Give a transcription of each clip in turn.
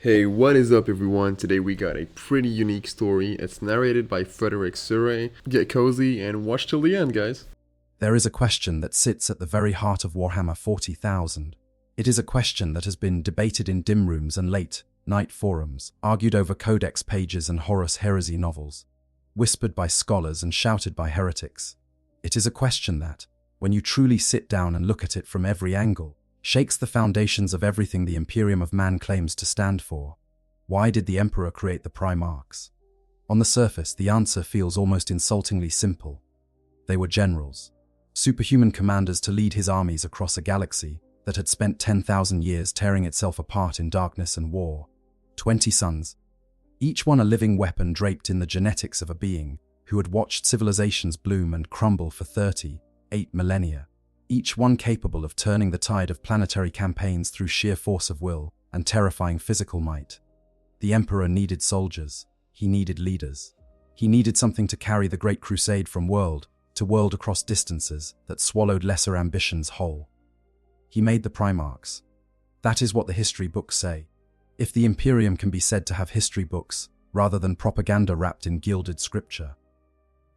Hey, what is up, everyone? Today we got a pretty unique story. It's narrated by Frederick Surrey. Get cozy and watch till the end, guys. There is a question that sits at the very heart of Warhammer 40,000. It is a question that has been debated in dim rooms and late-night forums, argued over codex pages and Horus Heresy novels, whispered by scholars and shouted by heretics. It is a question that, when you truly sit down and look at it from every angle, shakes the foundations of everything the Imperium of man claims to stand for. Why did the Emperor create the Primarchs? On the surface, the answer feels almost insultingly simple. They were generals, superhuman commanders to lead his armies across a galaxy that had spent 10,000 years tearing itself apart in darkness and war. 20 sons, each one a living weapon draped in the genetics of a being who had watched civilizations bloom and crumble for 38 millennia. Each one capable of turning the tide of planetary campaigns through sheer force of will and terrifying physical might. The Emperor needed soldiers. He needed leaders. He needed something to carry the Great Crusade from world to world across distances that swallowed lesser ambitions whole. He made the Primarchs. That is what the history books say. If the Imperium can be said to have history books rather than propaganda wrapped in gilded scripture.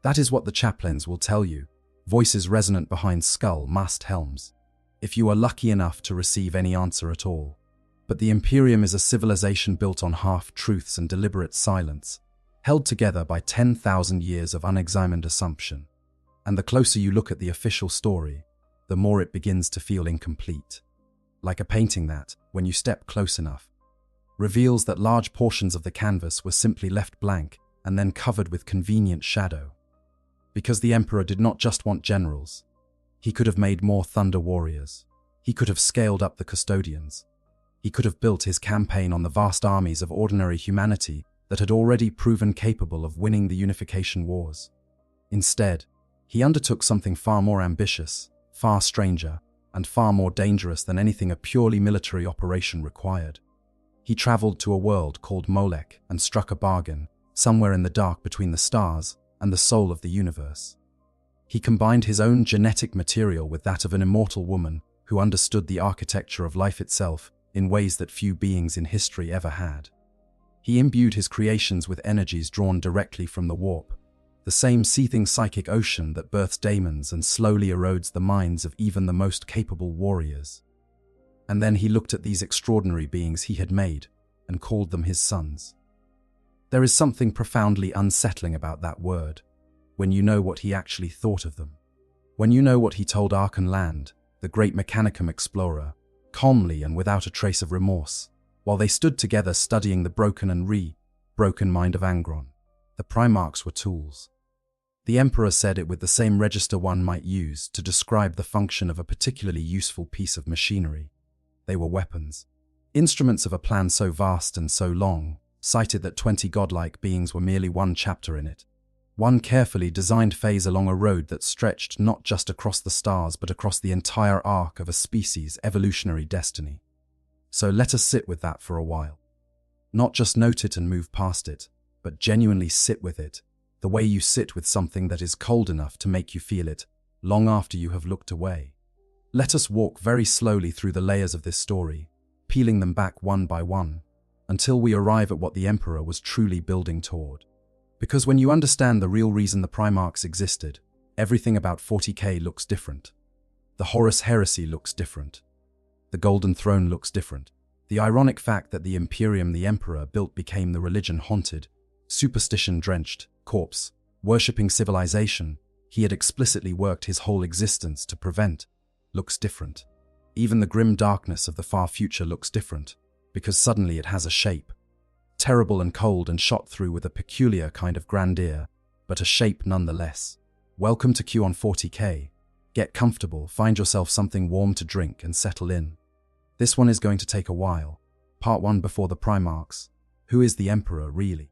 That is what the chaplains will tell you. Voices resonant behind skull-mast helms, if you are lucky enough to receive any answer at all. But the Imperium is a civilization built on half-truths and deliberate silence, held together by 10,000 years of unexamined assumption. And the closer you look at the official story, the more it begins to feel incomplete. Like a painting that, when you step close enough, reveals that large portions of the canvas were simply left blank and then covered with convenient shadow. Because the Emperor did not just want generals. He could have made more thunder warriors. He could have scaled up the custodians. He could have built his campaign on the vast armies of ordinary humanity that had already proven capable of winning the unification wars. Instead, he undertook something far more ambitious, far stranger, and far more dangerous than anything a purely military operation required. He traveled to a world called Molech and struck a bargain, somewhere in the dark between the stars and the soul of the universe. He combined his own genetic material with that of an immortal woman who understood the architecture of life itself in ways that few beings in history ever had. He imbued his creations with energies drawn directly from the warp, the same seething psychic ocean that births daemons and slowly erodes the minds of even the most capable warriors. And then he looked at these extraordinary beings he had made and called them his sons. There is something profoundly unsettling about that word, when you know what he actually thought of them. When you know what he told Arkan Land, the great Mechanicum explorer, calmly and without a trace of remorse, while they stood together studying the broken and re-broken mind of Angron. The Primarchs were tools. The Emperor said it with the same register one might use to describe the function of a particularly useful piece of machinery. They were weapons. Instruments of a plan so vast and so long, cited that 20 godlike beings were merely one chapter in it. One carefully designed phase along a road that stretched not just across the stars but across the entire arc of a species' evolutionary destiny. So let us sit with that for a while. Not just note it and move past it, but genuinely sit with it, the way you sit with something that is cold enough to make you feel it, long after you have looked away. Let us walk very slowly through the layers of this story, peeling them back one by one, until we arrive at what the Emperor was truly building toward. Because when you understand the real reason the Primarchs existed, everything about 40K looks different. The Horus Heresy looks different. The Golden Throne looks different. The ironic fact that the Imperium the Emperor built became the religion-haunted, superstition-drenched, corpse-worshipping civilization he had explicitly worked his whole existence to prevent, looks different. Even the grim darkness of the far future looks different, because suddenly it has a shape. Terrible and cold and shot through with a peculiar kind of grandeur, but a shape nonetheless. Welcome to Q on 40K. Get comfortable, find yourself something warm to drink and settle in. This one is going to take a while. Part 1 before the Primarchs. Who is the Emperor really?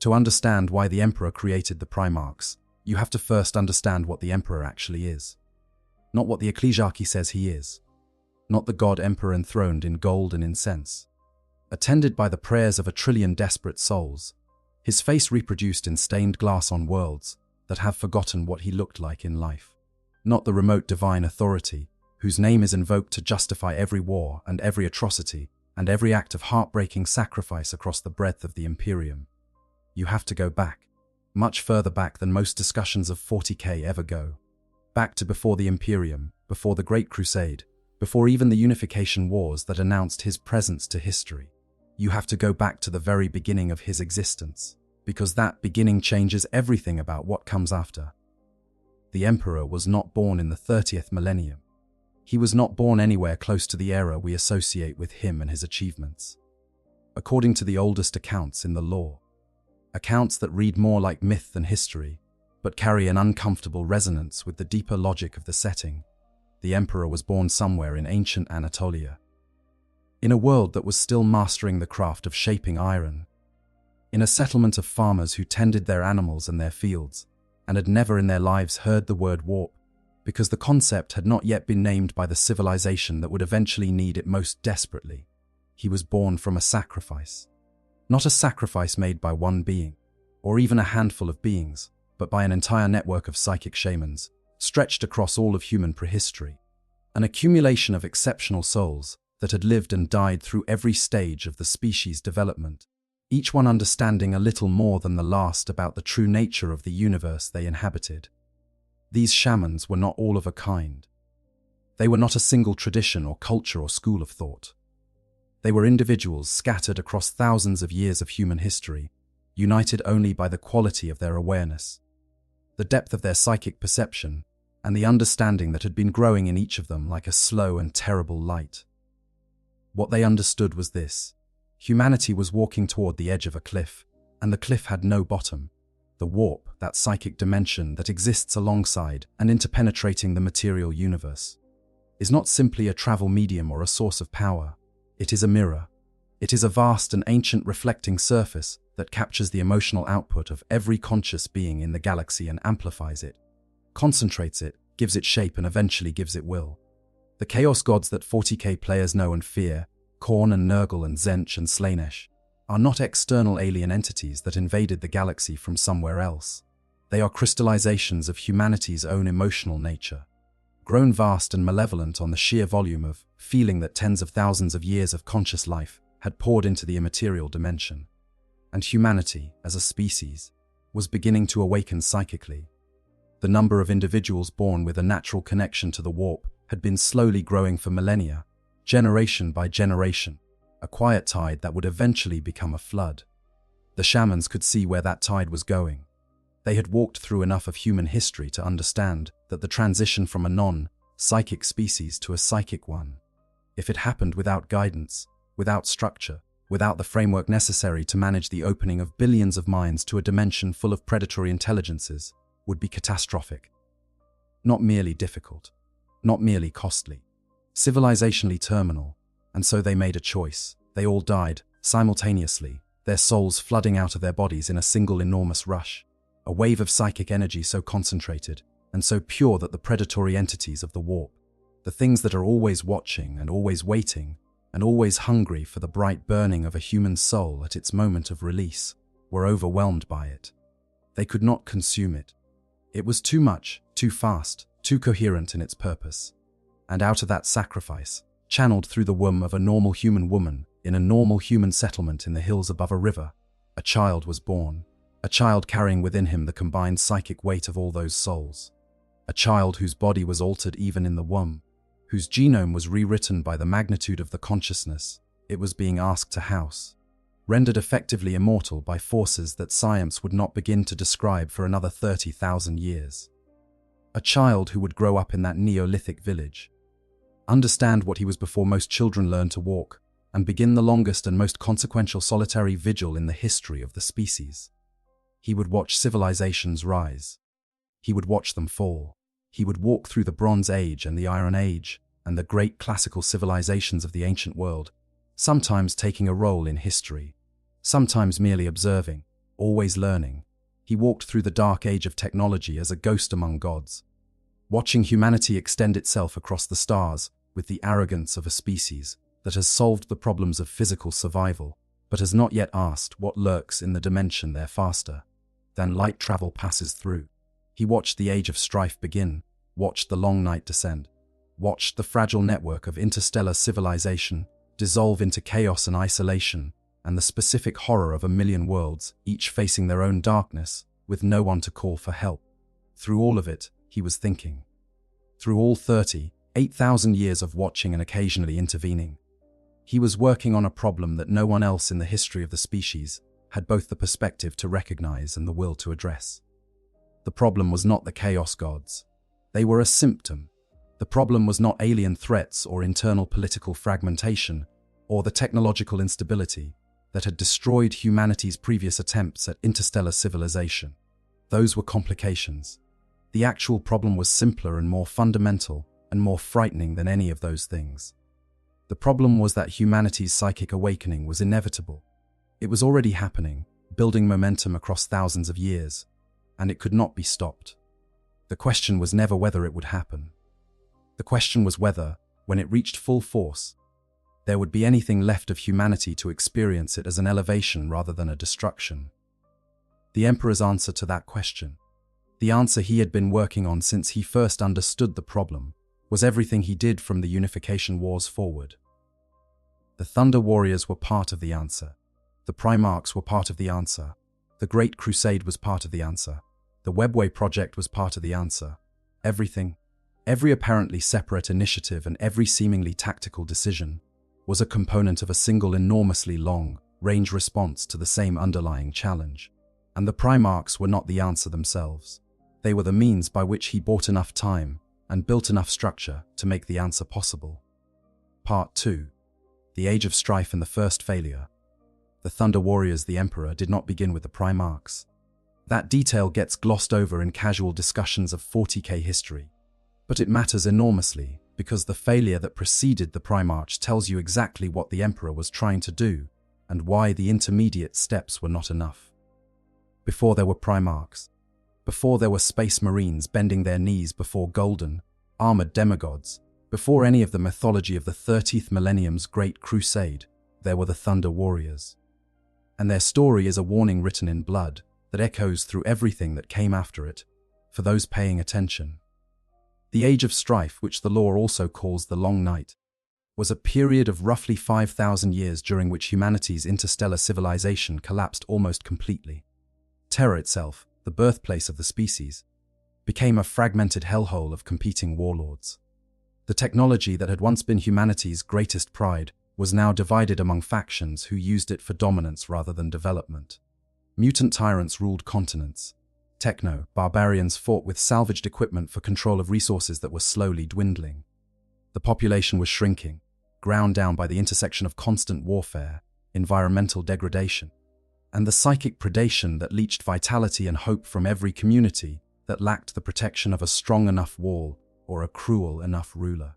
To understand why the Emperor created the Primarchs, you have to first understand what the Emperor actually is. Not what the ecclesiarchy says he is. Not the God Emperor enthroned in gold and incense. Attended by the prayers of 1 trillion desperate souls, his face reproduced in stained glass on worlds that have forgotten what he looked like in life. Not the remote divine authority, whose name is invoked to justify every war and every atrocity and every act of heartbreaking sacrifice across the breadth of the Imperium. You have to go back, much further back than most discussions of 40K ever go. Back to before the Imperium, before the Great Crusade, before even the Unification Wars that announced his presence to history. You have to go back to the very beginning of his existence, because that beginning changes everything about what comes after. The Emperor was not born in the 30th millennium. He was not born anywhere close to the era we associate with him and his achievements. According to the oldest accounts in the lore, accounts that read more like myth than history, but carry an uncomfortable resonance with the deeper logic of the setting, the Emperor was born somewhere in ancient Anatolia, in a world that was still mastering the craft of shaping iron, in a settlement of farmers who tended their animals and their fields, and had never in their lives heard the word warp, because the concept had not yet been named by the civilization that would eventually need it most desperately. He was born from a sacrifice. Not a sacrifice made by one being, or even a handful of beings, but by an entire network of psychic shamans, stretched across all of human prehistory. An accumulation of exceptional souls that had lived and died through every stage of the species' development, each one understanding a little more than the last about the true nature of the universe they inhabited. These shamans were not all of a kind. They were not a single tradition or culture or school of thought. They were individuals scattered across thousands of years of human history, united only by the quality of their awareness, the depth of their psychic perception, and the understanding that had been growing in each of them like a slow and terrible light. What they understood was this: humanity was walking toward the edge of a cliff, and the cliff had no bottom. The warp, that psychic dimension that exists alongside and interpenetrating the material universe, is not simply a travel medium or a source of power. It is a mirror. It is a vast and ancient reflecting surface that captures the emotional output of every conscious being in the galaxy and amplifies it, concentrates it, gives it shape, and eventually gives it will. The chaos gods that 40K players know and fear, Khorne and Nurgle and Tzeentch and Slaanesh, are not external alien entities that invaded the galaxy from somewhere else. They are crystallizations of humanity's own emotional nature, grown vast and malevolent on the sheer volume of feeling that tens of thousands of years of conscious life had poured into the immaterial dimension. And humanity, as a species, was beginning to awaken psychically. The number of individuals born with a natural connection to the warp had been slowly growing for millennia, generation by generation, a quiet tide that would eventually become a flood. The shamans could see where that tide was going. They had walked through enough of human history to understand that the transition from a non-psychic species to a psychic one, if it happened without guidance, without structure, without the framework necessary to manage the opening of billions of minds to a dimension full of predatory intelligences, would be catastrophic. Not merely difficult, not merely costly, civilizationally terminal. And so they made a choice. They all died, simultaneously, their souls flooding out of their bodies in a single enormous rush, a wave of psychic energy so concentrated and so pure that the predatory entities of the warp, the things that are always watching and always waiting and always hungry for the bright burning of a human soul at its moment of release, were overwhelmed by it. They could not consume it. It was too much, too fast, too coherent in its purpose. And out of that sacrifice, channeled through the womb of a normal human woman in a normal human settlement in the hills above a river, a child was born, a child carrying within him the combined psychic weight of all those souls, a child whose body was altered even in the womb, whose genome was rewritten by the magnitude of the consciousness it was being asked to house, rendered effectively immortal by forces that science would not begin to describe for another 30,000 years. A child who would grow up in that Neolithic village, understand what he was before most children learn to walk, and begin the longest and most consequential solitary vigil in the history of the species. He would watch civilizations rise. He would watch them fall. He would walk through the Bronze Age and the Iron Age and the great classical civilizations of the ancient world, sometimes taking a role in history, sometimes merely observing, always learning. He walked through the dark age of technology as a ghost among gods, watching humanity extend itself across the stars with the arrogance of a species that has solved the problems of physical survival, but has not yet asked what lurks in the dimension there faster than light travel passes through. He watched the age of strife begin, watched the long night descend, watched the fragile network of interstellar civilization dissolve into chaos and isolation, and the specific horror of a million worlds, each facing their own darkness, with no one to call for help. Through all of it, he was thinking. Through all 38,000 years of watching and occasionally intervening, he was working on a problem that no one else in the history of the species had both the perspective to recognize and the will to address. The problem was not the chaos gods. They were a symptom. The problem was not alien threats or internal political fragmentation or the technological instability that had destroyed humanity's previous attempts at interstellar civilization. Those were complications. The actual problem was simpler and more fundamental and more frightening than any of those things. The problem was that humanity's psychic awakening was inevitable. It was already happening, building momentum across thousands of years, and it could not be stopped. The question was never whether it would happen. The question was whether, when it reached full force, there would be anything left of humanity to experience it as an elevation rather than a destruction. The Emperor's answer to that question, the answer he had been working on since he first understood the problem, was everything he did from the Unification Wars forward. The Thunder Warriors were part of the answer. The Primarchs were part of the answer. The Great Crusade was part of the answer. The Webway Project was part of the answer. Everything, every apparently separate initiative and every seemingly tactical decision, was a component of a single enormously long-range response to the same underlying challenge. And the Primarchs were not the answer themselves. They were the means by which he bought enough time and built enough structure to make the answer possible. Part 2. The Age of Strife and the First Failure. The Thunder Warriors, the Emperor, did not begin with the Primarchs. That detail gets glossed over in casual discussions of 40K history. But it matters enormously, because the failure that preceded the Primarchs tells you exactly what the Emperor was trying to do, and why the intermediate steps were not enough. Before there were Primarchs, before there were Space Marines bending their knees before golden, armored demigods, before any of the mythology of the 30th Millennium's Great Crusade, there were the Thunder Warriors. And their story is a warning written in blood that echoes through everything that came after it, for those paying attention. The Age of Strife, which the lore also calls the Long Night, was a period of roughly 5,000 years during which humanity's interstellar civilization collapsed almost completely. Terra itself, the birthplace of the species, became a fragmented hellhole of competing warlords. The technology that had once been humanity's greatest pride was now divided among factions who used it for dominance rather than development. Mutant tyrants ruled continents. Techno-barbarians fought with salvaged equipment for control of resources that were slowly dwindling. The population was shrinking, ground down by the intersection of constant warfare, environmental degradation, and the psychic predation that leached vitality and hope from every community that lacked the protection of a strong enough wall or a cruel enough ruler.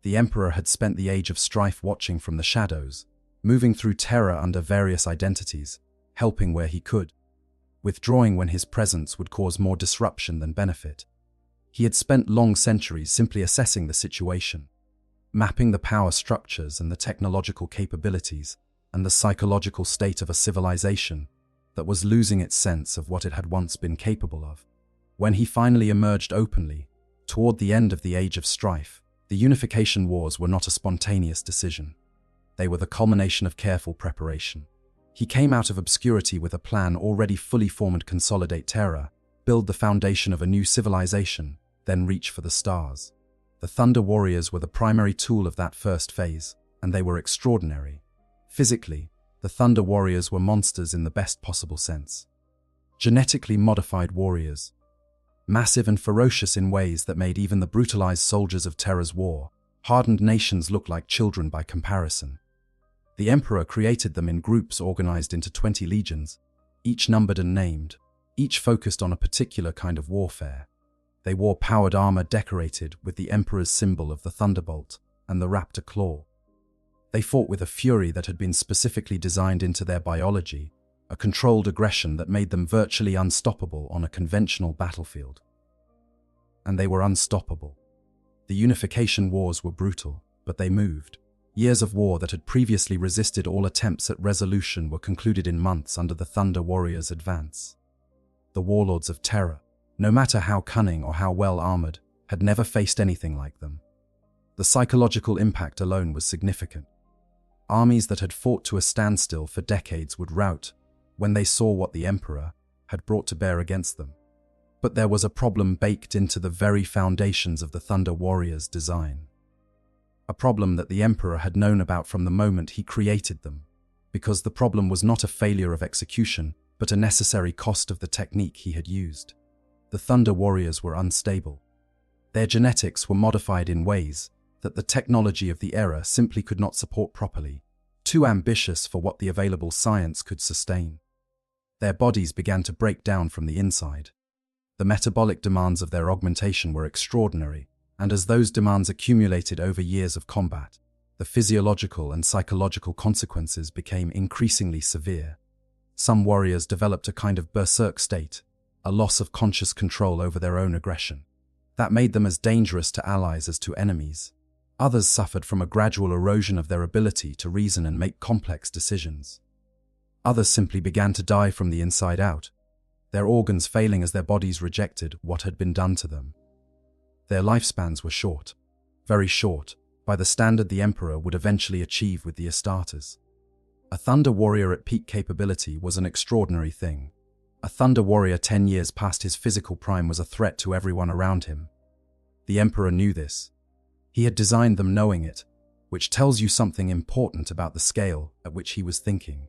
The Emperor had spent the Age of Strife watching from the shadows, moving through terror under various identities, helping where he could, withdrawing when his presence would cause more disruption than benefit. He had spent long centuries simply assessing the situation, mapping the power structures and the technological capabilities and the psychological state of a civilization that was losing its sense of what it had once been capable of. When he finally emerged openly, toward the end of the Age of Strife, the Unification Wars were not a spontaneous decision. They were the culmination of careful preparation. He came out of obscurity with a plan already fully formed: consolidate Terra, build the foundation of a new civilization, then reach for the stars. The Thunder Warriors were the primary tool of that first phase, and they were extraordinary. Physically, the Thunder Warriors were monsters in the best possible sense. Genetically modified warriors, massive and ferocious in ways that made even the brutalized soldiers of Terra's war, hardened nations look like children by comparison. The Emperor created them in groups organized into 20 legions, each numbered and named, each focused on a particular kind of warfare. They wore powered armor decorated with the Emperor's symbol of the thunderbolt and the raptor claw. They fought with a fury that had been specifically designed into their biology, a controlled aggression that made them virtually unstoppable on a conventional battlefield. And they were unstoppable. The Unification Wars were brutal, but they moved. Years of war that had previously resisted all attempts at resolution were concluded in months under the Thunder Warriors' advance. The warlords of Terra, no matter how cunning or how well armored, had never faced anything like them. The psychological impact alone was significant. Armies that had fought to a standstill for decades would rout when they saw what the Emperor had brought to bear against them. But there was a problem baked into the very foundations of the Thunder Warriors' design. A problem that the Emperor had known about from the moment he created them, because the problem was not a failure of execution, but a necessary cost of the technique he had used. The Thunder Warriors were unstable. Their genetics were modified in ways that the technology of the era simply could not support properly, too ambitious for what the available science could sustain. Their bodies began to break down from the inside. The metabolic demands of their augmentation were extraordinary, and as those demands accumulated over years of combat, the physiological and psychological consequences became increasingly severe. Some warriors developed a kind of berserk state, a loss of conscious control over their own aggression, that made them as dangerous to allies as to enemies. Others suffered from a gradual erosion of their ability to reason and make complex decisions. Others simply began to die from the inside out, their organs failing as their bodies rejected what had been done to them. Their lifespans were short, very short, by the standard the Emperor would eventually achieve with the Astartes. A Thunder Warrior at peak capability was an extraordinary thing. A Thunder Warrior 10 years past his physical prime was a threat to everyone around him. The Emperor knew this. He had designed them knowing it, which tells you something important about the scale at which he was thinking.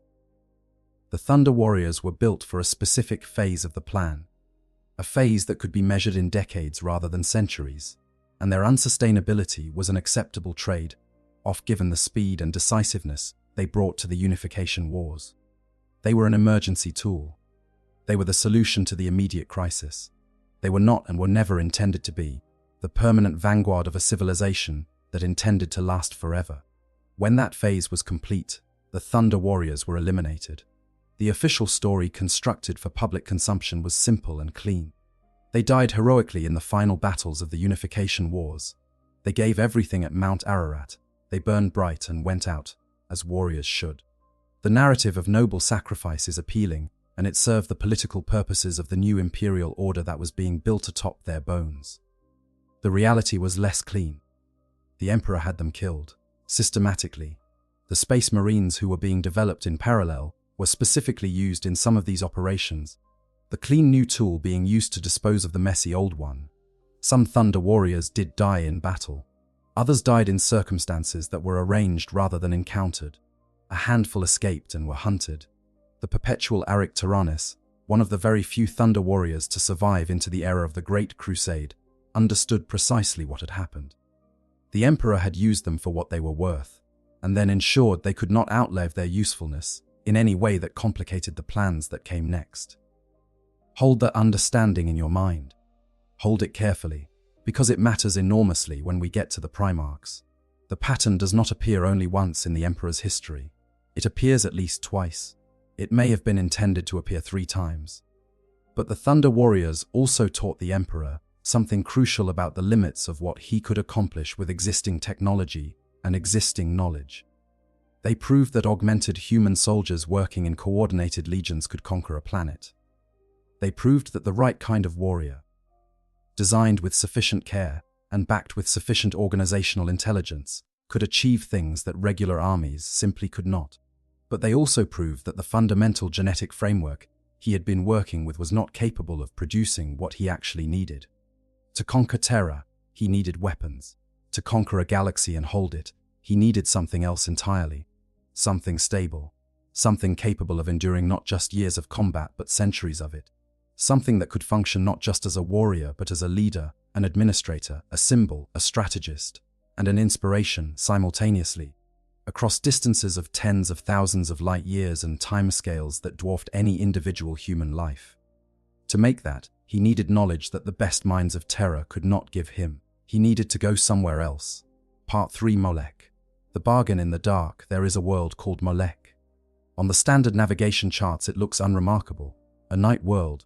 The Thunder Warriors were built for a specific phase of the plan, a phase that could be measured in decades rather than centuries, and their unsustainability was an acceptable trade, off given the speed and decisiveness they brought to the unification wars. They were an emergency tool. They were the solution to the immediate crisis. They were not and were never intended to be the permanent vanguard of a civilization that intended to last forever. When that phase was complete, the Thunder Warriors were eliminated. The official story constructed for public consumption was simple and clean. They died heroically in the final battles of the Unification Wars. They gave everything at Mount Ararat. They burned bright and went out, as warriors should. The narrative of noble sacrifice is appealing, and it served the political purposes of the new imperial order that was being built atop their bones. The reality was less clean. The Emperor had them killed, systematically. The Space Marines who were being developed in parallel were specifically used in some of these operations, the clean new tool being used to dispose of the messy old one. Some Thunder Warriors did die in battle. Others died in circumstances that were arranged rather than encountered. A handful escaped and were hunted. The perpetual Aric Tyrannus, one of the very few Thunder Warriors to survive into the era of the Great Crusade, understood precisely what had happened. The Emperor had used them for what they were worth, and then ensured they could not outlive their usefulness in any way that complicated the plans that came next. Hold that understanding in your mind. Hold it carefully, because it matters enormously when we get to the Primarchs. The pattern does not appear only once in the Emperor's history. It appears at least twice. It may have been intended to appear 3 times. But the Thunder Warriors also taught the Emperor something crucial about the limits of what he could accomplish with existing technology and existing knowledge. They proved that augmented human soldiers working in coordinated legions could conquer a planet. They proved that the right kind of warrior, designed with sufficient care and backed with sufficient organizational intelligence, could achieve things that regular armies simply could not. But they also proved that the fundamental genetic framework he had been working with was not capable of producing what he actually needed. To conquer Terra, he needed weapons. To conquer a galaxy and hold it, he needed something else entirely. Something stable. Something capable of enduring not just years of combat but centuries of it. Something that could function not just as a warrior but as a leader, an administrator, a symbol, a strategist, and an inspiration simultaneously, across distances of tens of thousands of light years and timescales that dwarfed any individual human life. To make that, he needed knowledge that the best minds of Terra could not give him. He needed to go somewhere else. Part 3 Molech. The bargain in the dark, there is a world called Molech. On the standard navigation charts it looks unremarkable. A night world,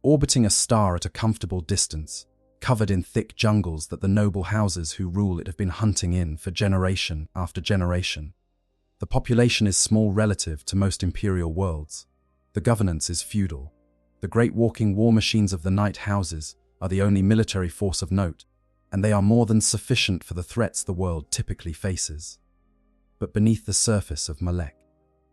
orbiting a star at a comfortable distance, covered in thick jungles that the noble houses who rule it have been hunting in for generation after generation. The population is small relative to most imperial worlds. The governance is feudal. The great walking war machines of the night houses are the only military force of note, and they are more than sufficient for the threats the world typically faces. but beneath the surface of Molech.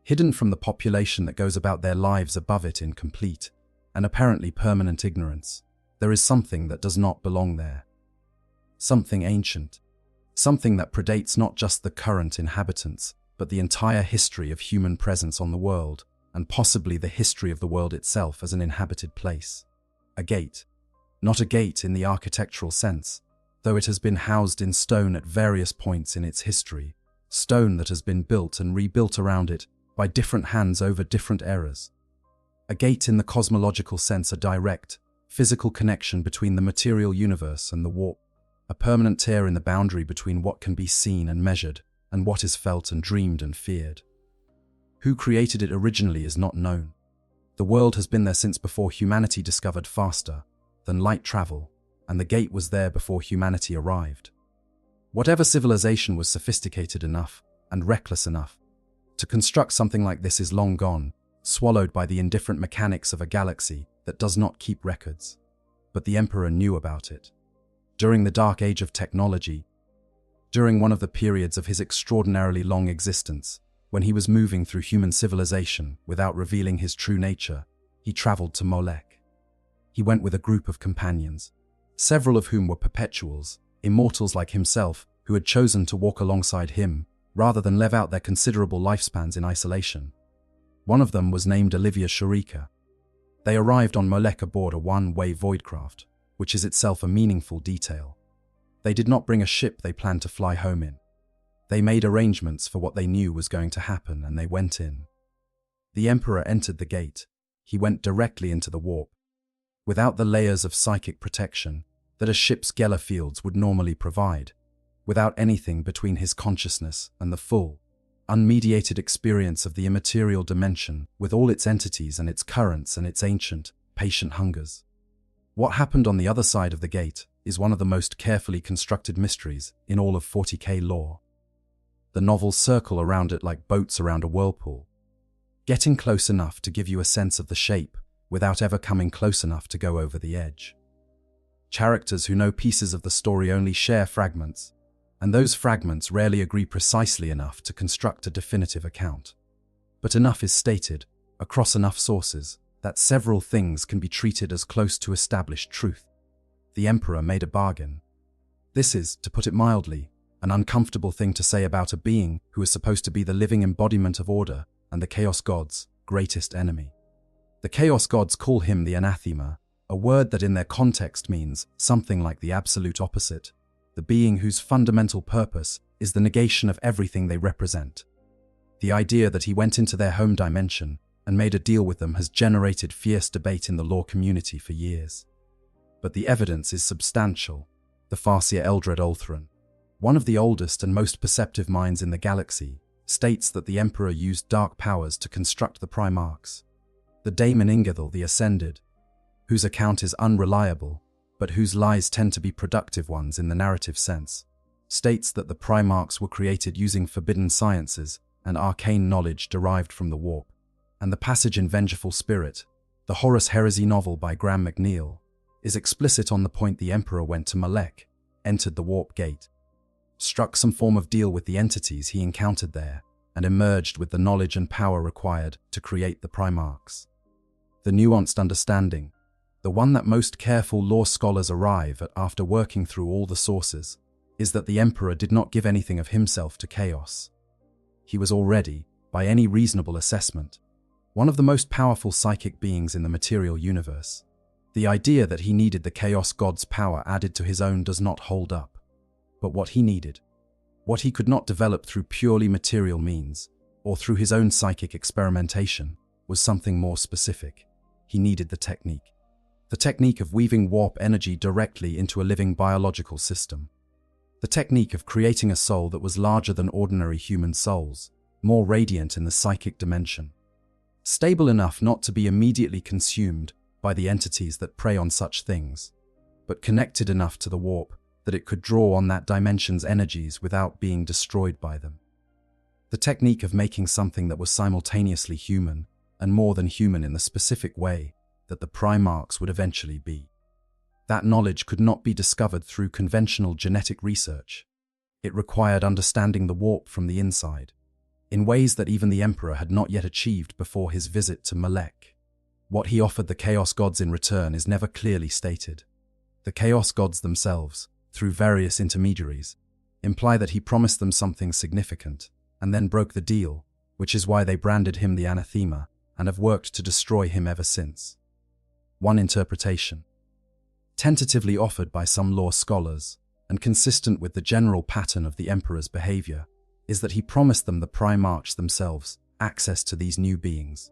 Hidden from the population that goes about their lives above it in complete and apparently permanent ignorance, there is something that does not belong there. Something ancient. Something that predates not just the current inhabitants, but the entire history of human presence on the world, and possibly the history of the world itself as an inhabited place. A gate. Not a gate in the architectural sense, though it has been housed in stone at various points in its history, stone that has been built and rebuilt around it by different hands over different eras. A gate in the cosmological sense, a direct, physical connection between the material universe and the warp, a permanent tear in the boundary between what can be seen and measured and what is felt and dreamed and feared. Who created it originally is not known. The world has been there since before humanity discovered faster than light travel, and the gate was there before humanity arrived. Whatever civilization was sophisticated enough and reckless enough to construct something like this is long gone, swallowed by the indifferent mechanics of a galaxy that does not keep records. But the Emperor knew about it. During the dark age of technology, during one of the periods of his extraordinarily long existence, when he was moving through human civilization without revealing his true nature, he traveled to Molech. He went with a group of companions, several of whom were perpetuals, immortals like himself, who had chosen to walk alongside him rather than live out their considerable lifespans in isolation. One of them was named Olivia Shurika. They arrived on Molech aboard a one-way voidcraft, which is itself a meaningful detail. They did not bring a ship they planned to fly home in. They made arrangements for what they knew was going to happen, and they went in. The Emperor entered the gate. He went directly into the warp, without the layers of psychic protection that a ship's Geller fields would normally provide, without anything between his consciousness and the full, unmediated experience of the immaterial dimension with all its entities and its currents and its ancient, patient hungers. What happened on the other side of the gate is one of the most carefully constructed mysteries in all of 40K lore. The novels circle around it like boats around a whirlpool, getting close enough to give you a sense of the shape without ever coming close enough to go over the edge. Characters who know pieces of the story only share fragments, and those fragments rarely agree precisely enough to construct a definitive account. But enough is stated, across enough sources, that several things can be treated as close to established truth. The Emperor made a bargain. This is, to put it mildly, an uncomfortable thing to say about a being who is supposed to be the living embodiment of order and the Chaos God's greatest enemy. The Chaos Gods call him the anathema, a word that in their context means something like the absolute opposite, the being whose fundamental purpose is the negation of everything they represent. The idea that he went into their home dimension and made a deal with them has generated fierce debate in the lore community for years. But the evidence is substantial. The Farseer Eldred Olthran, one of the oldest and most perceptive minds in the galaxy, states that the Emperor used dark powers to construct the Primarchs. The Daemon Ingethel the Ascended, whose account is unreliable, but whose lies tend to be productive ones in the narrative sense, states that the Primarchs were created using forbidden sciences and arcane knowledge derived from the warp. And the passage in Vengeful Spirit, the Horus Heresy novel by Graham McNeill, is explicit on the point. The Emperor went to Molech, entered the warp gate, struck some form of deal with the entities he encountered there, and emerged with the knowledge and power required to create the Primarchs. The nuanced understanding, the one that most careful lore scholars arrive at after working through all the sources, is that the Emperor did not give anything of himself to Chaos. He was already, by any reasonable assessment, one of the most powerful psychic beings in the material universe. The idea that he needed the Chaos God's power added to his own does not hold up. But what he needed, what he could not develop through purely material means, or through his own psychic experimentation, was something more specific. He needed the technique. The technique of weaving warp energy directly into a living biological system. The technique of creating a soul that was larger than ordinary human souls, more radiant in the psychic dimension, stable enough not to be immediately consumed by the entities that prey on such things, but connected enough to the warp that it could draw on that dimension's energies without being destroyed by them. The technique of making something that was simultaneously human and more than human in the specific way that the Primarchs would eventually be. That knowledge could not be discovered through conventional genetic research. It required understanding the warp from the inside, in ways that even the Emperor had not yet achieved before his visit to Molech. What he offered the Chaos Gods in return is never clearly stated. The Chaos Gods themselves, through various intermediaries, imply that he promised them something significant, and then broke the deal, which is why they branded him the anathema and have worked to destroy him ever since. One interpretation, tentatively offered by some lore scholars, and consistent with the general pattern of the Emperor's behavior, is that he promised them, the Primarchs themselves, access to these new beings,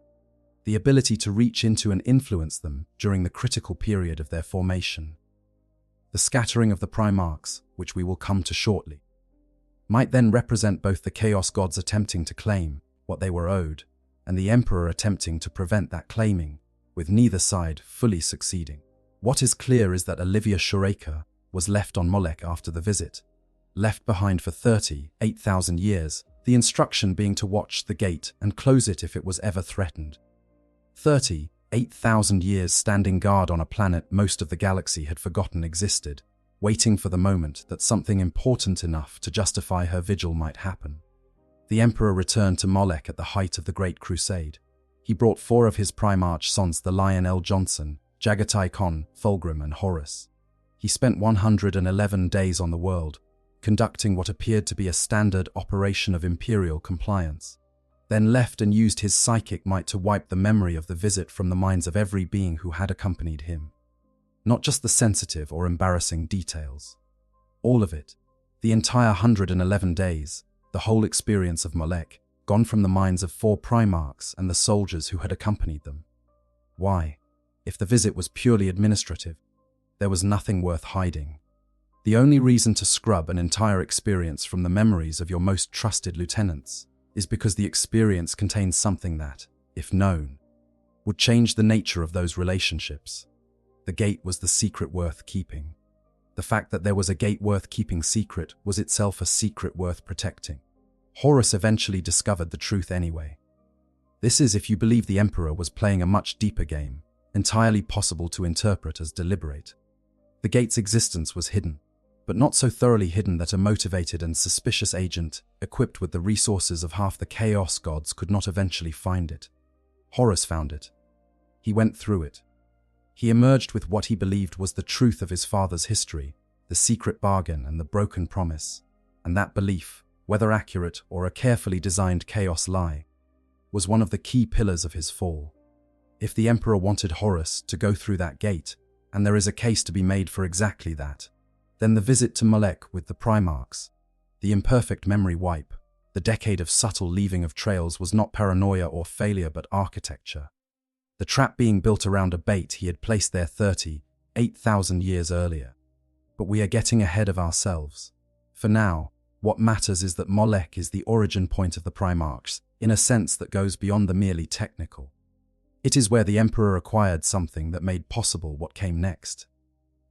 the ability to reach into and influence them during the critical period of their formation. The scattering of the Primarchs, which we will come to shortly, might then represent both the Chaos Gods attempting to claim what they were owed, and the Emperor attempting to prevent that claiming, with neither side fully succeeding. What is clear is that Olivia Shureka was left on Molech after the visit, left behind for 38,000 years, the instruction being to watch the gate and close it if it was ever threatened. 38,000 years standing guard on a planet most of the galaxy had forgotten existed, waiting for the moment that something important enough to justify her vigil might happen. The Emperor returned to Molech at the height of the Great Crusade. He brought 4 of his Primarch sons, the Lion L. Johnson, Jagatai Khan, Fulgrim and Horus. He spent 111 days on the world, conducting what appeared to be a standard operation of Imperial compliance, then left and used his psychic might to wipe the memory of the visit from the minds of every being who had accompanied him. Not just the sensitive or embarrassing details. All of it, the entire 111 days, the whole experience of Molech, gone from the minds of 4 Primarchs and the soldiers who had accompanied them. Why? If the visit was purely administrative, there was nothing worth hiding. The only reason to scrub an entire experience from the memories of your most trusted lieutenants is because the experience contains something that, if known, would change the nature of those relationships. The gate was the secret worth keeping. The fact that there was a gate worth keeping secret was itself a secret worth protecting. Horus eventually discovered the truth anyway. This is if you believe the Emperor was playing a much deeper game, entirely possible to interpret as deliberate. The gate's existence was hidden, but not so thoroughly hidden that a motivated and suspicious agent, equipped with the resources of half the Chaos Gods, could not eventually find it. Horus found it. He went through it. He emerged with what he believed was the truth of his father's history, the secret bargain and the broken promise, and that belief, whether accurate or a carefully designed chaos lie, was one of the key pillars of his fall. If the Emperor wanted Horus to go through that gate, and there is a case to be made for exactly that, then the visit to Molech with the Primarchs, the imperfect memory wipe, the decade of subtle leaving of trails was not paranoia or failure but architecture. The trap being built around a bait he had placed there 38,000 years earlier. But we are getting ahead of ourselves. For now, what matters is that Molech is the origin point of the Primarchs, in a sense that goes beyond the merely technical. It is where the Emperor acquired something that made possible what came next.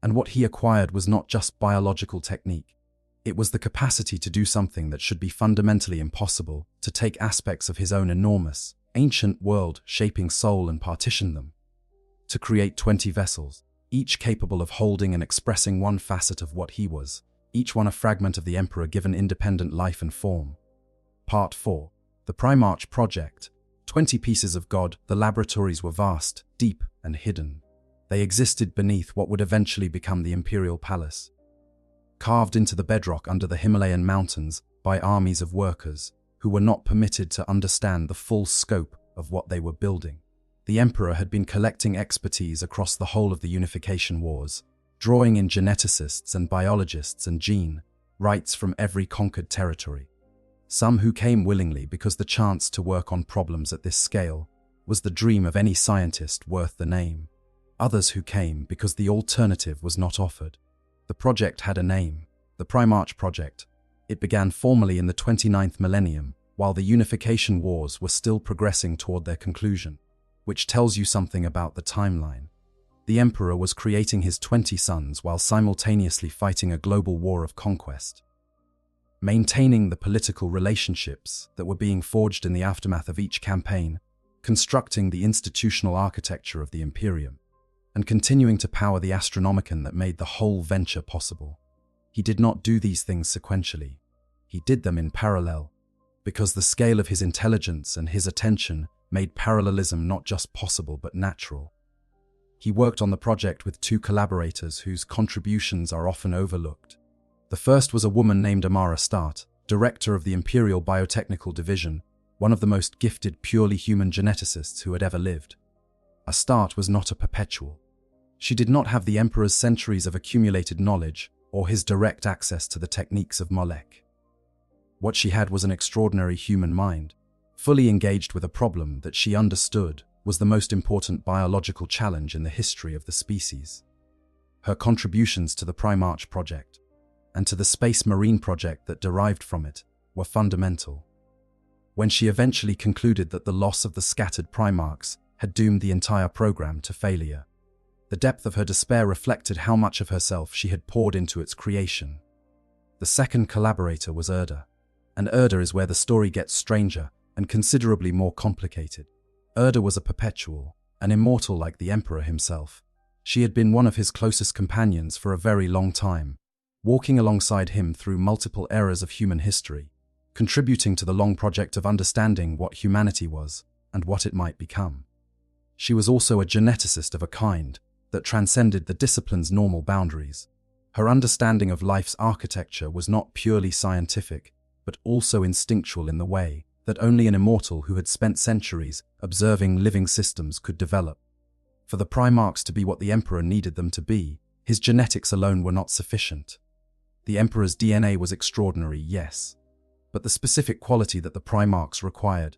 And what he acquired was not just biological technique. It was the capacity to do something that should be fundamentally impossible, to take aspects of his own enormous, ancient world, shaping soul and partition them. To create 20 vessels, each capable of holding and expressing one facet of what he was, each one a fragment of the Emperor given independent life and form. Part 4. The Primarch Project. 20 pieces of God. The laboratories were vast, deep, and hidden. They existed beneath what would eventually become the Imperial Palace. Carved into the bedrock under the Himalayan mountains by armies of workers who were not permitted to understand the full scope of what they were building. The Emperor had been collecting expertise across the whole of the Unification Wars, drawing in geneticists and biologists and gene rights from every conquered territory. Some who came willingly because the chance to work on problems at this scale was the dream of any scientist worth the name. Others who came because the alternative was not offered. The project had a name, the Primarch Project. It began formally in the 29th millennium, while the Unification Wars were still progressing toward their conclusion, which tells you something about the timeline. The Emperor was creating his 20 sons while simultaneously fighting a global war of conquest. Maintaining the political relationships that were being forged in the aftermath of each campaign, constructing the institutional architecture of the Imperium, and continuing to power the Astronomicon that made the whole venture possible. He did not do these things sequentially. he did them in parallel, because the scale of his intelligence and his attention made parallelism not just possible but natural. He worked on the project with two collaborators whose contributions are often overlooked. The first was a woman named Amara Start, director of the Imperial Biotechnical Division, one of the most gifted purely human geneticists who had ever lived. Astarte was not a perpetual. She did not have the Emperor's centuries of accumulated knowledge or his direct access to the techniques of Molech. What she had was an extraordinary human mind, fully engaged with a problem that she understood was the most important biological challenge in the history of the species. Her contributions to the Primarch project, and to the Space Marine project that derived from it, were fundamental. When she eventually concluded that the loss of the scattered Primarchs had doomed the entire program to failure, the depth of her despair reflected how much of herself she had poured into its creation. The second collaborator was Erda, and Erda is where the story gets stranger and considerably more complicated. Erda was a perpetual, an immortal like the Emperor himself. She had been one of his closest companions for a very long time, walking alongside him through multiple eras of human history, contributing to the long project of understanding what humanity was and what it might become. She was also a geneticist of a kind that transcended the discipline's normal boundaries. Her understanding of life's architecture was not purely scientific, but also instinctual in the way that only an immortal who had spent centuries observing living systems could develop. For the Primarchs to be what the Emperor needed them to be, his genetics alone were not sufficient. The Emperor's DNA was extraordinary, yes, but the specific quality that the Primarchs required,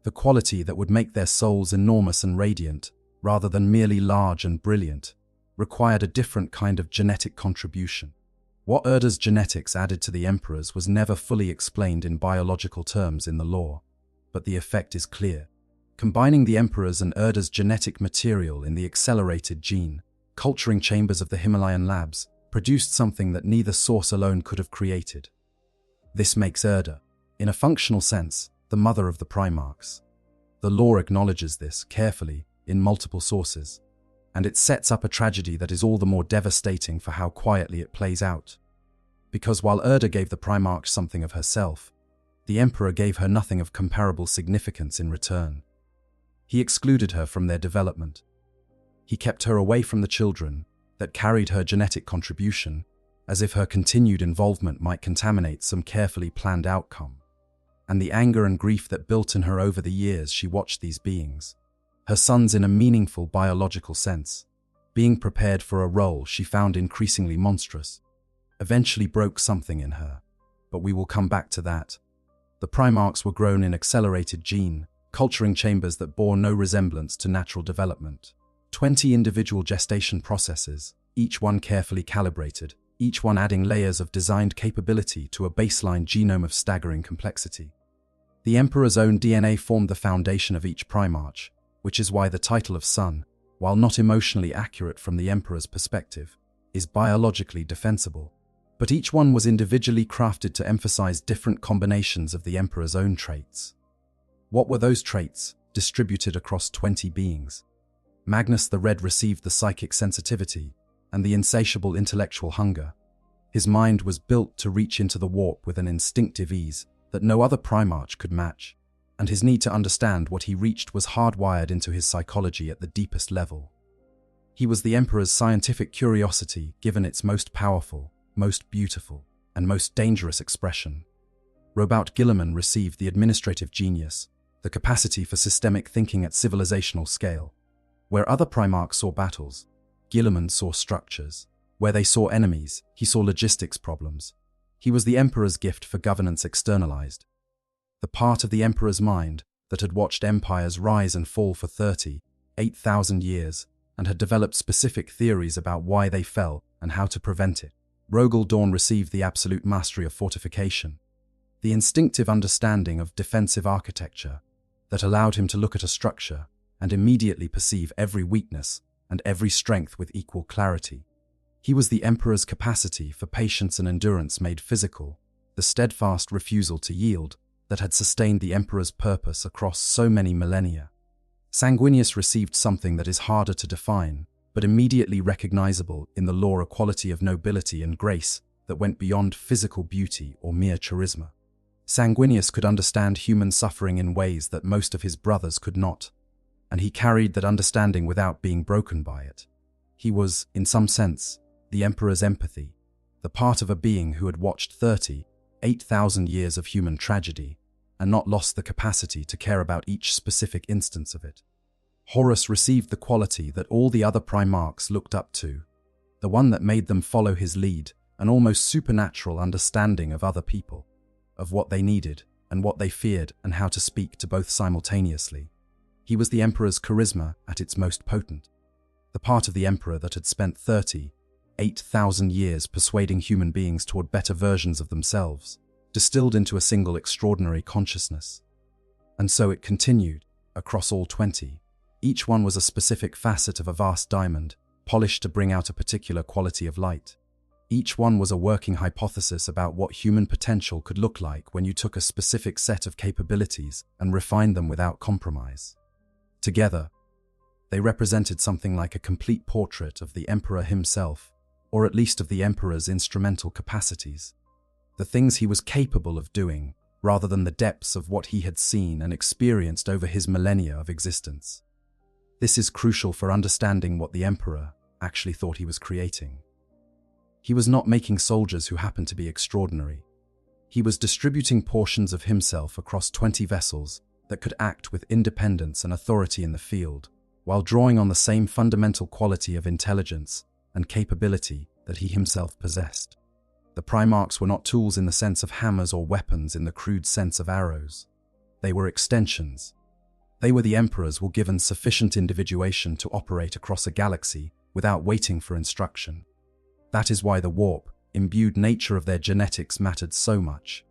the quality that would make their souls enormous and radiant, rather than merely large and brilliant, required a different kind of genetic contribution. What Erda's genetics added to the Emperor's was never fully explained in biological terms in the lore, but the effect is clear. Combining the Emperor's and Erda's genetic material in the accelerated gene, culturing chambers of the Himalayan labs produced something that neither source alone could have created. This makes Erda, in a functional sense, the mother of the Primarchs. The lore acknowledges this carefully in multiple sources, and it sets up a tragedy that is all the more devastating for how quietly it plays out. Because while Erda gave the Primarchs something of herself, the Emperor gave her nothing of comparable significance in return. He excluded her from their development. He kept her away from the children that carried her genetic contribution, as if her continued involvement might contaminate some carefully planned outcome. And the anger and grief that built in her over the years she watched these beings, her sons in a meaningful biological sense, being prepared for a role she found increasingly monstrous, eventually broke something in her. But we will come back to that. The Primarchs were grown in accelerated gene, culturing chambers that bore no resemblance to natural development. 20 individual gestation processes, each one carefully calibrated, each one adding layers of designed capability to a baseline genome of staggering complexity. The Emperor's own DNA formed the foundation of each Primarch, which is why the title of son, while not emotionally accurate from the Emperor's perspective, is biologically defensible. But each one was individually crafted to emphasize different combinations of the Emperor's own traits. What were those traits, distributed across 20 beings? Magnus the Red received the psychic sensitivity and the insatiable intellectual hunger. His mind was built to reach into the warp with an instinctive ease that no other Primarch could match, and his need to understand what he reached was hardwired into his psychology at the deepest level. He was the Emperor's scientific curiosity given its most powerful, most beautiful, and most dangerous expression. Robout Guilliman received the administrative genius, the capacity for systemic thinking at civilizational scale. Where other Primarchs saw battles, Guilliman saw structures. Where they saw enemies, he saw logistics problems. He was the Emperor's gift for governance externalized. The part of the Emperor's mind that had watched empires rise and fall for 38,000 years and had developed specific theories about why they fell and how to prevent it. Rogel Dawn received the absolute mastery of fortification, the instinctive understanding of defensive architecture that allowed him to look at a structure and immediately perceive every weakness and every strength with equal clarity. He was the Emperor's capacity for patience and endurance made physical, the steadfast refusal to yield that had sustained the Emperor's purpose across so many millennia. Sanguinius received something that is harder to define, but immediately recognizable in the lore: a quality of nobility and grace that went beyond physical beauty or mere charisma. Sanguinius could understand human suffering in ways that most of his brothers could not, and he carried that understanding without being broken by it. He was, in some sense, the Emperor's empathy, the part of a being who had watched 8,000 years of human tragedy and not lost the capacity to care about each specific instance of it. Horus received the quality that all the other Primarchs looked up to, the one that made them follow his lead, an almost supernatural understanding of other people, of what they needed and what they feared and how to speak to both simultaneously. He was the Emperor's charisma at its most potent, the part of the Emperor that had spent 8,000 years persuading human beings toward better versions of themselves, distilled into a single extraordinary consciousness. And so it continued, across all 20. Each one was a specific facet of a vast diamond, polished to bring out a particular quality of light. Each one was a working hypothesis about what human potential could look like when you took a specific set of capabilities and refined them without compromise. Together, they represented something like a complete portrait of the Emperor himself, or at least of the Emperor's instrumental capacities, the things he was capable of doing, rather than the depths of what he had seen and experienced over his millennia of existence. This is crucial for understanding what the Emperor actually thought he was creating. He was not making soldiers who happened to be extraordinary. He was distributing portions of himself across 20 vessels that could act with independence and authority in the field, while drawing on the same fundamental quality of intelligence and capability that he himself possessed. The Primarchs were not tools in the sense of hammers or weapons in the crude sense of arrows. They were extensions. They were the Emperors were given sufficient individuation to operate across a galaxy without waiting for instruction. That is why the warp, imbued nature of their genetics mattered so much.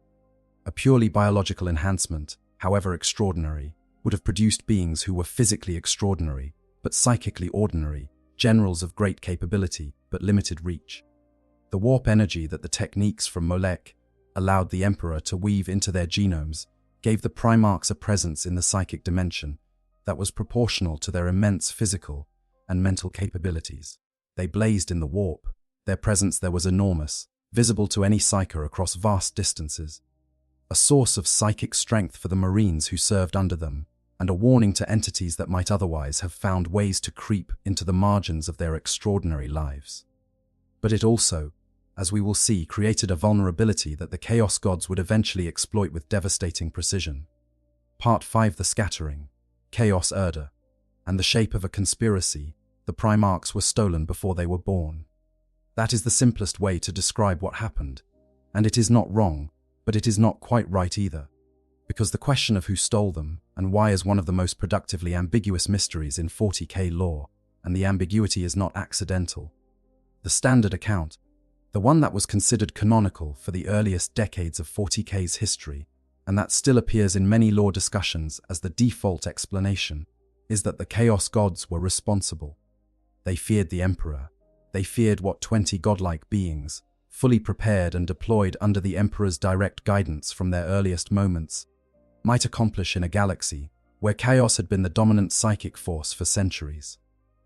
A purely biological enhancement, however extraordinary, would have produced beings who were physically extraordinary, but psychically ordinary, generals of great capability, but limited reach. The warp energy that the techniques from Molech allowed the Emperor to weave into their genomes gave the Primarchs a presence in the psychic dimension that was proportional to their immense physical and mental capabilities. They blazed in the warp. Their presence there was enormous, visible to any psyker across vast distances, a source of psychic strength for the Marines who served under them, and a warning to entities that might otherwise have found ways to creep into the margins of their extraordinary lives. But it also, as we will see, created a vulnerability that the Chaos Gods would eventually exploit with devastating precision. Part 5: The Scattering, Chaos Urda, and the shape of a conspiracy. The Primarchs were stolen before they were born. That is the simplest way to describe what happened, and it is not wrong, but it is not quite right either, because the question of who stole them and why is one of the most productively ambiguous mysteries in 40K lore, and the ambiguity is not accidental. The standard account, the one that was considered canonical for the earliest decades of 40K's history, and that still appears in many lore discussions as the default explanation, is that the Chaos Gods were responsible. They feared the Emperor. They feared what 20 godlike beings, fully prepared and deployed under the Emperor's direct guidance from their earliest moments, might accomplish in a galaxy where chaos had been the dominant psychic force for centuries.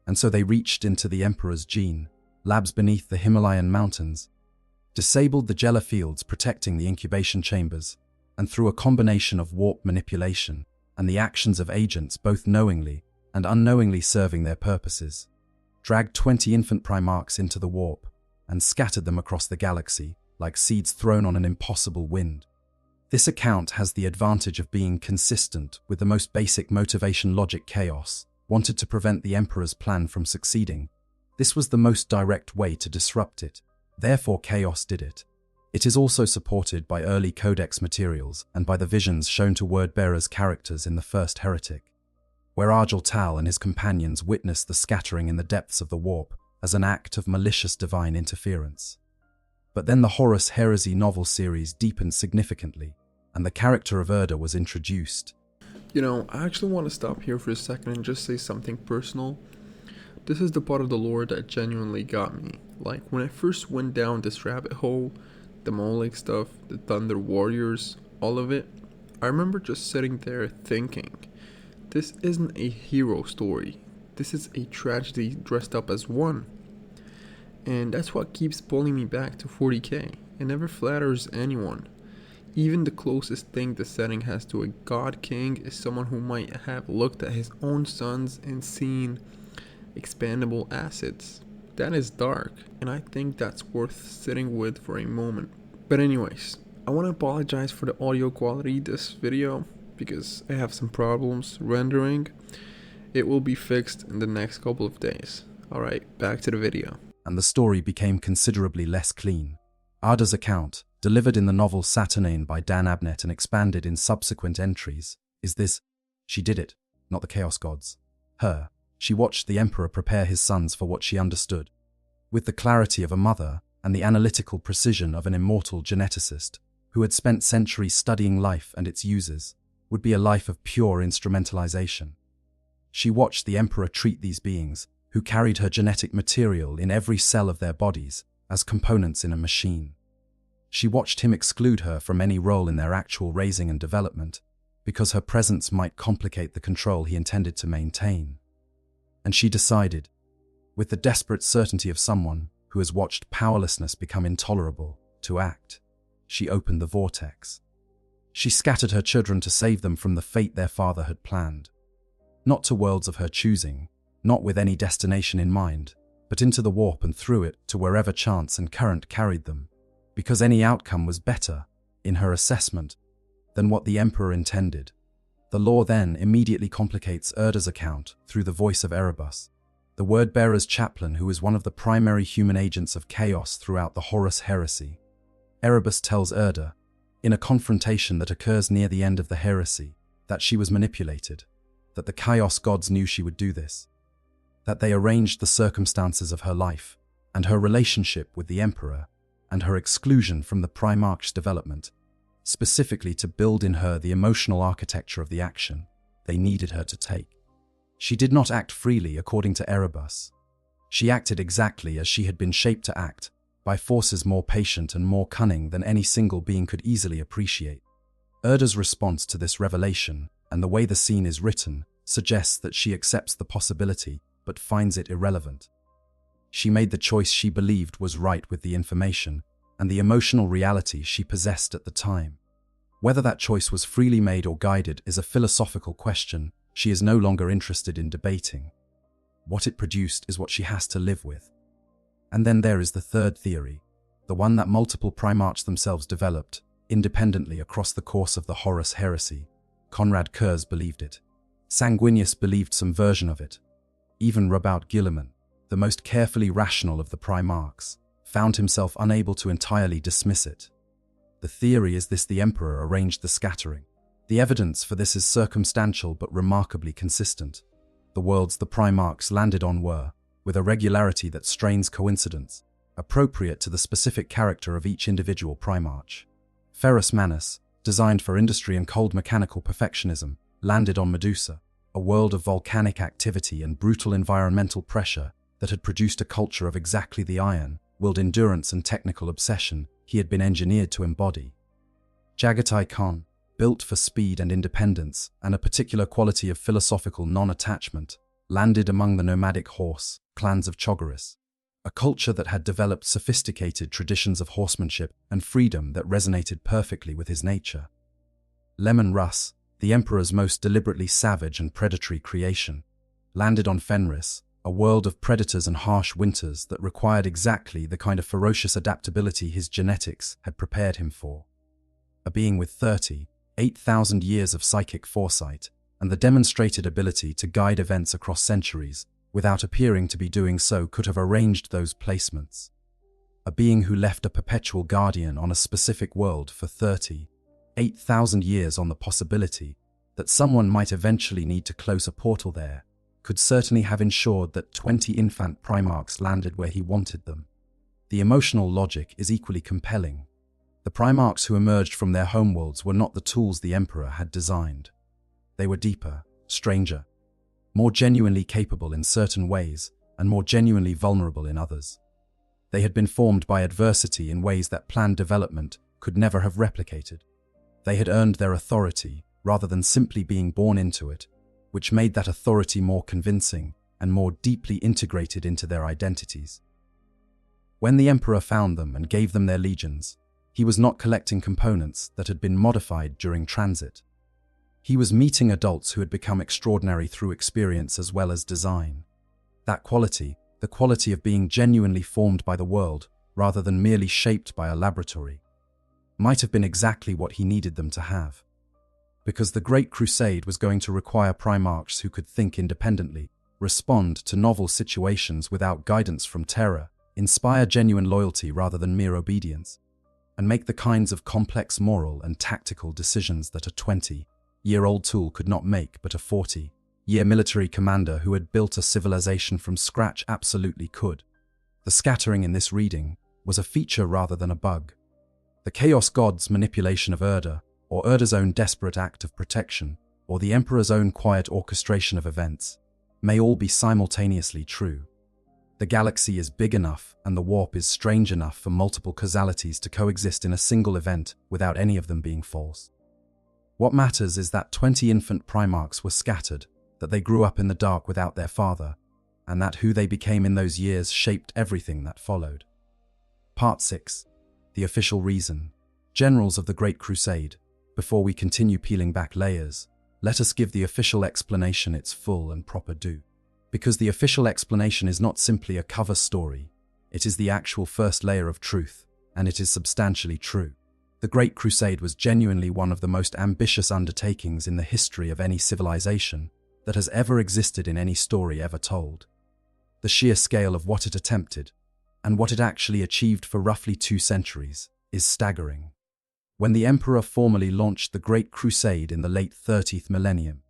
And so they reached into the Emperor's gene, labs beneath the Himalayan mountains, disabled the Gela fields protecting the incubation chambers, and through a combination of warp manipulation and the actions of agents both knowingly and unknowingly serving their purposes, dragged 20 infant Primarchs into the warp and scattered them across the galaxy like seeds thrown on an impossible wind. This account has the advantage of being consistent with the most basic motivation logic. Chaos wanted to prevent the Emperor's plan from succeeding. This was the most direct way to disrupt it. Therefore, Chaos did it. It is also supported by early codex materials and by the visions shown to Wordbearer's characters in the first Heretic, where Argel Tal and his companions witnessed the scattering in the depths of the warp as an act of malicious divine interference. But then the Horus Heresy novel series deepened significantly, and the character of Urda was introduced. I actually want to stop here for a second and just say something personal. This is the part of the lore that genuinely got me. Like, when I first went down this rabbit hole, the Molech stuff, the Thunder Warriors, all of it, I remember just sitting there thinking, this isn't a hero story. This is a tragedy dressed up as one. And that's what keeps pulling me back to 40k. It never flatters anyone. Even the closest thing the setting has to a god king is someone who might have looked at his own sons and seen expandable assets. That is dark, and I think that's worth sitting with for a moment. But anyways, I want to apologize for the audio quality this video because I have some problems rendering. It will be fixed in the next couple of days. Alright, back to the video. And the story became considerably less clean. Ada's account, delivered in the novel Saturnine by Dan Abnett and expanded in subsequent entries, is this: she did it, not the Chaos Gods. Her. She watched the Emperor prepare his sons for what she understood, with the clarity of a mother and the analytical precision of an immortal geneticist who had spent centuries studying life and its uses, would be a life of pure instrumentalization. She watched the Emperor treat these beings, who carried her genetic material in every cell of their bodies, as components in a machine. She watched him exclude her from any role in their actual raising and development, because her presence might complicate the control he intended to maintain. And she decided, with the desperate certainty of someone who has watched powerlessness become intolerable, to act. She opened the vortex. She scattered her children to save them from the fate their father had planned. Not to worlds of her choosing, not with any destination in mind, but into the warp and through it to wherever chance and current carried them, because any outcome was better, in her assessment, than what the Emperor intended. The lore then immediately complicates Erda's account through the voice of Erebus, the word-bearer's chaplain who is one of the primary human agents of chaos throughout the Horus heresy. Erebus tells Erda, in a confrontation that occurs near the end of the heresy, that she was manipulated, that the Chaos Gods knew she would do this, that they arranged the circumstances of her life and her relationship with the Emperor and her exclusion from the Primarchs' development, specifically to build in her the emotional architecture of the action they needed her to take. She did not act freely according to Erebus. She acted exactly as she had been shaped to act, by forces more patient and more cunning than any single being could easily appreciate. Erda's response to this revelation, and the way the scene is written, suggests that she accepts the possibility, but finds it irrelevant. She made the choice she believed was right with the information, and the emotional reality she possessed at the time. Whether that choice was freely made or guided is a philosophical question she is no longer interested in debating. What it produced is what she has to live with. And then there is the third theory, the one that multiple Primarchs themselves developed, independently across the course of the Horus heresy. Conrad Kurz believed it. Sanguinius believed some version of it. Even Rabaut Guilliman, the most carefully rational of the Primarchs, found himself unable to entirely dismiss it. The theory is this: the Emperor arranged the scattering. The evidence for this is circumstantial but remarkably consistent. The worlds the Primarchs landed on were, with a regularity that strains coincidence, appropriate to the specific character of each individual Primarch. Ferrus Manus, designed for industry and cold mechanical perfectionism, landed on Medusa, a world of volcanic activity and brutal environmental pressure that had produced a culture of exactly the iron-willed endurance and technical obsession he had been engineered to embody. Jagatai Khan, built for speed and independence and a particular quality of philosophical non-attachment, landed among the nomadic horse clans of Chogoris, a culture that had developed sophisticated traditions of horsemanship and freedom that resonated perfectly with his nature. Lemon Russ, the Emperor's most deliberately savage and predatory creation, landed on Fenris, a world of predators and harsh winters that required exactly the kind of ferocious adaptability his genetics had prepared him for. A being with 8,000 years of psychic foresight and the demonstrated ability to guide events across centuries without appearing to be doing so could have arranged those placements. A being who left a perpetual guardian on a specific world for 8,000 years on the possibility that someone might eventually need to close a portal there could certainly have ensured that 20 infant Primarchs landed where he wanted them. The emotional logic is equally compelling. The Primarchs who emerged from their homeworlds were not the tools the Emperor had designed. They were deeper, stranger, more genuinely capable in certain ways and more genuinely vulnerable in others. They had been formed by adversity in ways that planned development could never have replicated. They had earned their authority rather than simply being born into it, which made that authority more convincing and more deeply integrated into their identities. When the Emperor found them and gave them their legions, he was not collecting components that had been modified during transit. He was meeting adults who had become extraordinary through experience as well as design. That quality, the quality of being genuinely formed by the world rather than merely shaped by a laboratory, might have been exactly what he needed them to have. Because the Great Crusade was going to require Primarchs who could think independently, respond to novel situations without guidance from terror, inspire genuine loyalty rather than mere obedience, and make the kinds of complex moral and tactical decisions that a 20-year-old tool could not make but a 40-year military commander who had built a civilization from scratch absolutely could. The scattering in this reading was a feature rather than a bug. The Chaos God's manipulation of Erda, or Erda's own desperate act of protection, or the Emperor's own quiet orchestration of events, may all be simultaneously true. The galaxy is big enough and the warp is strange enough for multiple causalities to coexist in a single event without any of them being false. What matters is that 20 infant Primarchs were scattered, that they grew up in the dark without their father, and that who they became in those years shaped everything that followed. Part 6. The Official Reason. Generals of the Great Crusade. Before we continue peeling back layers, let us give the official explanation its full and proper due. Because the official explanation is not simply a cover story, it is the actual first layer of truth, and it is substantially true. The Great Crusade was genuinely one of the most ambitious undertakings in the history of any civilization that has ever existed in any story ever told. The sheer scale of what it attempted, and what it actually achieved for roughly 2 centuries, is staggering. When the Emperor formally launched the Great Crusade in the late 30th millennium,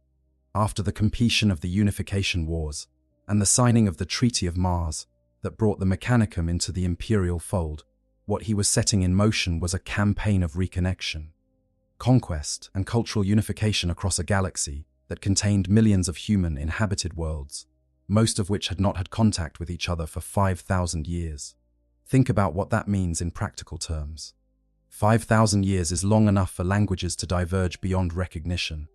after the completion of the Unification Wars and the signing of the Treaty of Mars that brought the Mechanicum into the imperial fold, what he was setting in motion was a campaign of reconnection, conquest, and cultural unification across a galaxy that contained millions of human inhabited worlds, most of which had not had contact with each other for 5,000 years. Think about what that means in practical terms. 5,000 years is long enough for languages to diverge beyond recognition,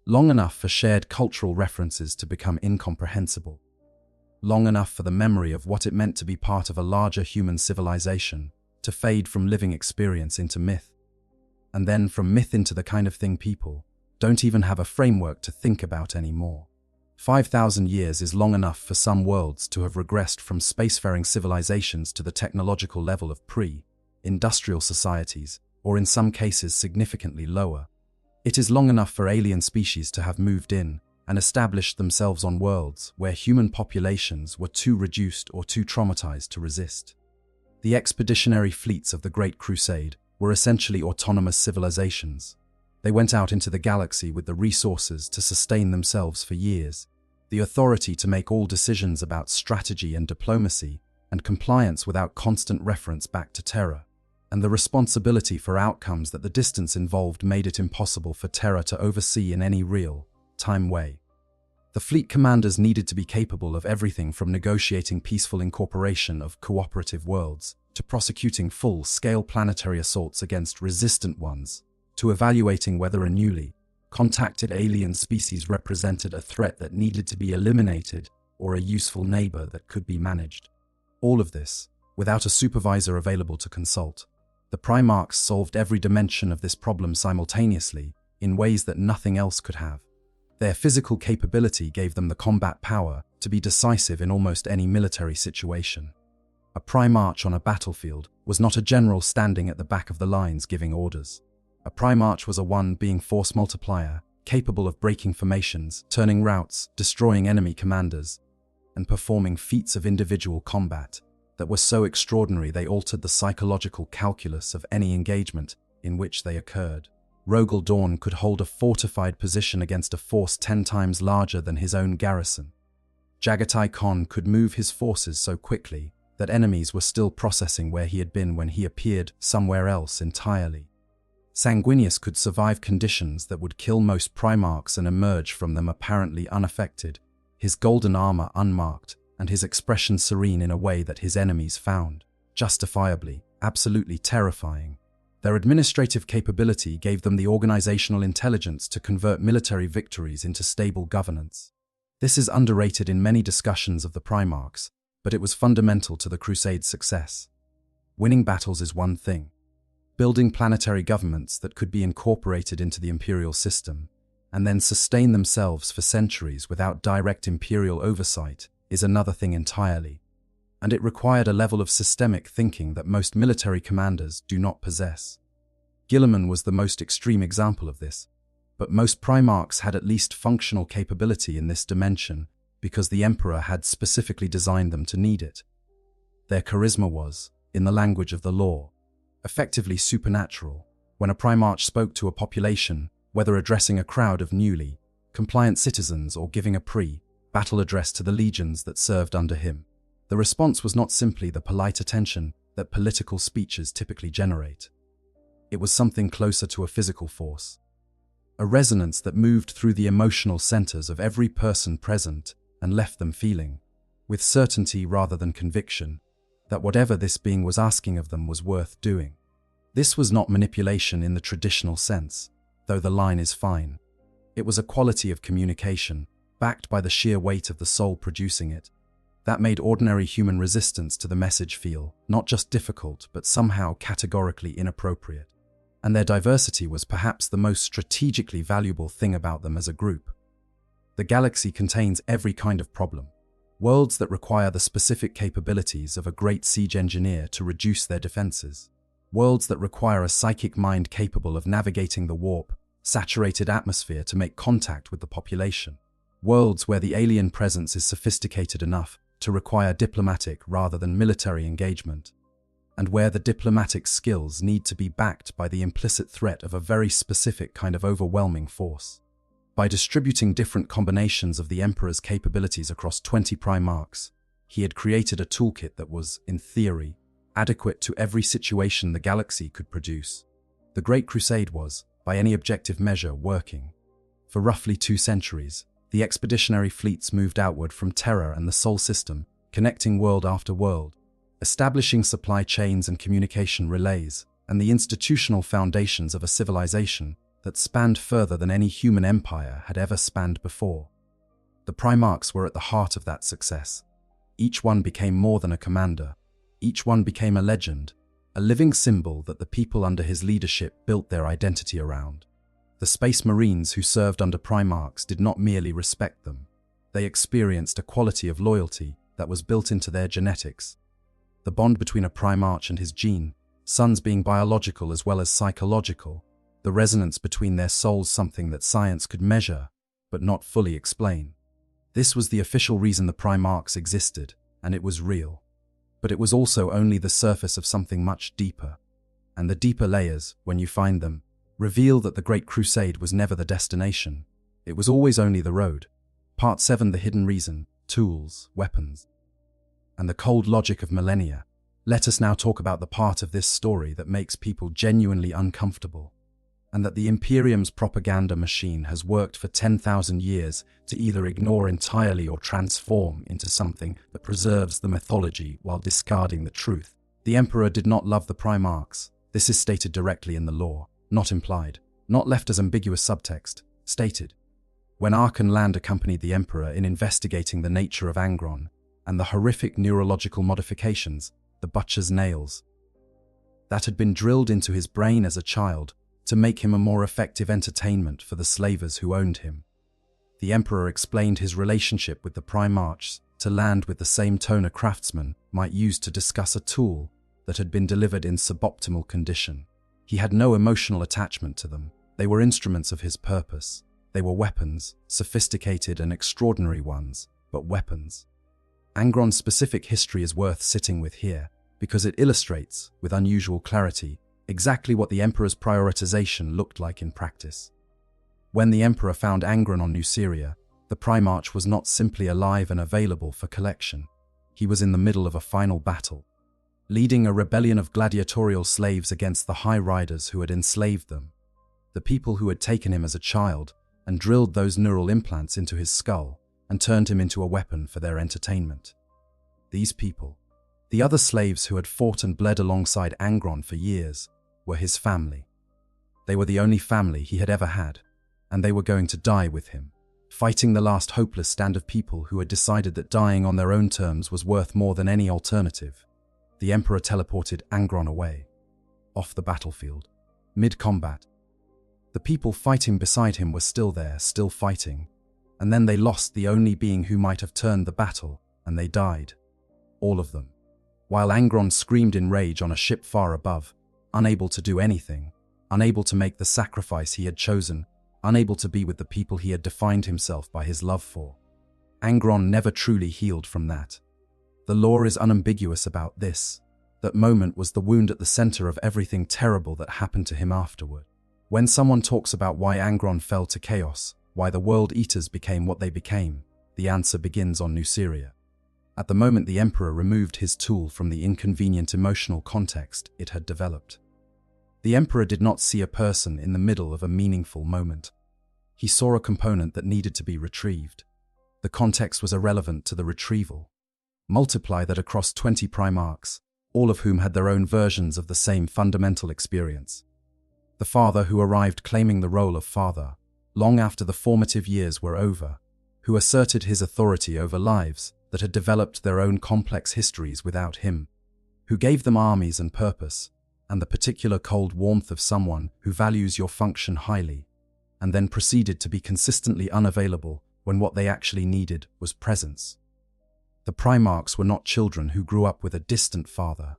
long enough for shared cultural references to become incomprehensible, long enough for the memory of what it meant to be part of a larger human civilization to fade from living experience into myth, and then from myth into the kind of thing people don't even have a framework to think about anymore. 5,000 years is long enough for some worlds to have regressed from spacefaring civilizations to the technological level of pre-industrial societies, or in some cases significantly lower. It is long enough for alien species to have moved in and established themselves on worlds where human populations were too reduced or too traumatized to resist. The expeditionary fleets of the Great Crusade were essentially autonomous civilizations. They went out into the galaxy with the resources to sustain themselves for years, the authority to make all decisions about strategy and diplomacy, and compliance without constant reference back to terror, and the responsibility for outcomes that the distance involved made it impossible for terror to oversee in any real-time way. The fleet commanders needed to be capable of everything from negotiating peaceful incorporation of cooperative worlds to prosecuting full-scale planetary assaults against resistant ones, to evaluating whether a newly contacted alien species represented a threat that needed to be eliminated or a useful neighbor that could be managed. All of this, without a supervisor available to consult. The Primarchs solved every dimension of this problem simultaneously in ways that nothing else could have. Their physical capability gave them the combat power to be decisive in almost any military situation. A Primarch on a battlefield was not a general standing at the back of the lines giving orders. A Primarch was a one being force multiplier, capable of breaking formations, turning routes, destroying enemy commanders, and performing feats of individual combat that were so extraordinary they altered the psychological calculus of any engagement in which they occurred. Rogel Dawn could hold a fortified position against a force 10 times larger than his own garrison. Jagatai Khan could move his forces so quickly that enemies were still processing where he had been when he appeared somewhere else entirely. Sanguinius could survive conditions that would kill most Primarchs and emerge from them apparently unaffected, his golden armor unmarked, and his expression serene in a way that his enemies found justifiably, absolutely terrifying. Their administrative capability gave them the organizational intelligence to convert military victories into stable governance. This is underrated in many discussions of the Primarchs, but it was fundamental to the Crusade's success. Winning battles is one thing. Building planetary governments that could be incorporated into the imperial system and then sustain themselves for centuries without direct imperial oversight is another thing entirely. And it required a level of systemic thinking that most military commanders do not possess. Guilliman was the most extreme example of this, but most Primarchs had at least functional capability in this dimension because the Emperor had specifically designed them to need it. Their charisma was, in the language of the law, effectively supernatural. When a Primarch spoke to a population, whether addressing a crowd of newly compliant citizens or giving a pre-battle address to the legions that served under him, the response was not simply the polite attention that political speeches typically generate. It was something closer to a physical force, a resonance that moved through the emotional centers of every person present and left them feeling, with certainty rather than conviction, that whatever this being was asking of them was worth doing. This was not manipulation in the traditional sense, though the line is fine. It was a quality of communication, backed by the sheer weight of the soul producing it, that made ordinary human resistance to the message feel not just difficult but somehow categorically inappropriate. And their diversity was perhaps the most strategically valuable thing about them as a group. The galaxy contains every kind of problem. Worlds that require the specific capabilities of a great siege engineer to reduce their defenses. Worlds that require a psychic mind capable of navigating the warp, saturated atmosphere to make contact with the population. Worlds where the alien presence is sophisticated enough to require diplomatic rather than military engagement, and where the diplomatic skills need to be backed by the implicit threat of a very specific kind of overwhelming force. By distributing different combinations of the Emperor's capabilities across 20 Primarchs, he had created a toolkit that was, in theory, adequate to every situation the galaxy could produce. The Great Crusade was, by any objective measure, working. For roughly 2 centuries, the expeditionary fleets moved outward from Terra and the Sol system, connecting world after world, establishing supply chains and communication relays, and the institutional foundations of a civilization that spanned further than any human empire had ever spanned before. The Primarchs were at the heart of that success. Each one became more than a commander. Each one became a legend, a living symbol that the people under his leadership built their identity around. The Space Marines who served under Primarchs did not merely respect them. They experienced a quality of loyalty that was built into their genetics. The bond between a Primarch and his gene, sons being biological as well as psychological, the resonance between their souls, something that science could measure, but not fully explain. This was the official reason the Primarchs existed, and it was real. But it was also only the surface of something much deeper. And the deeper layers, when you find them, reveal that the Great Crusade was never the destination. It was always only the road. Part 7: The Hidden Reason, Tools, Weapons, and the Cold Logic of Millennia. Let us now talk about the part of this story that makes people genuinely uncomfortable, and that the Imperium's propaganda machine has worked for 10,000 years to either ignore entirely or transform into something that preserves the mythology while discarding the truth. The Emperor did not love the Primarchs. This is stated directly in the lore, not implied, not left as ambiguous subtext, stated. When Archon Land accompanied the Emperor in investigating the nature of Angron and the horrific neurological modifications, the butcher's nails, that had been drilled into his brain as a child to make him a more effective entertainment for the slavers who owned him. The Emperor explained his relationship with the Primarchs to Land with the same tone a craftsman might use to discuss a tool that had been delivered in suboptimal condition. He had no emotional attachment to them. They were instruments of his purpose. They were weapons, sophisticated and extraordinary ones, but weapons. Angron's specific history is worth sitting with here, because it illustrates, with unusual clarity, exactly what the Emperor's prioritization looked like in practice. When the Emperor found Angron on New Syria, the Primarch was not simply alive and available for collection. He was in the middle of a final battle, leading a rebellion of gladiatorial slaves against the High Riders who had enslaved them, the people who had taken him as a child and drilled those neural implants into his skull and turned him into a weapon for their entertainment. These people, the other slaves who had fought and bled alongside Angron for years, were his family. They were the only family he had ever had, and they were going to die with him, fighting the last hopeless stand of people who had decided that dying on their own terms was worth more than any alternative. The Emperor teleported Angron away, off the battlefield, mid-combat. The people fighting beside him were still there, still fighting, and then they lost the only being who might have turned the battle, and they died. All of them. While Angron screamed in rage on a ship far above, unable to do anything, unable to make the sacrifice he had chosen, unable to be with the people he had defined himself by his love for. Angron never truly healed from that. The lore is unambiguous about this. That moment was the wound at the center of everything terrible that happened to him afterward. When someone talks about why Angron fell to chaos, why the World Eaters became what they became, the answer begins on Nuceria. At the moment the Emperor removed his tool from the inconvenient emotional context it had developed. The Emperor did not see a person in the middle of a meaningful moment. He saw a component that needed to be retrieved. The context was irrelevant to the retrieval. Multiply that across 20 Primarchs, all of whom had their own versions of the same fundamental experience. The father who arrived claiming the role of father, long after the formative years were over, who asserted his authority over lives that had developed their own complex histories without him, who gave them armies and purpose, and the particular cold warmth of someone who values your function highly, and then proceeded to be consistently unavailable when what they actually needed was presence. The Primarchs were not children who grew up with a distant father.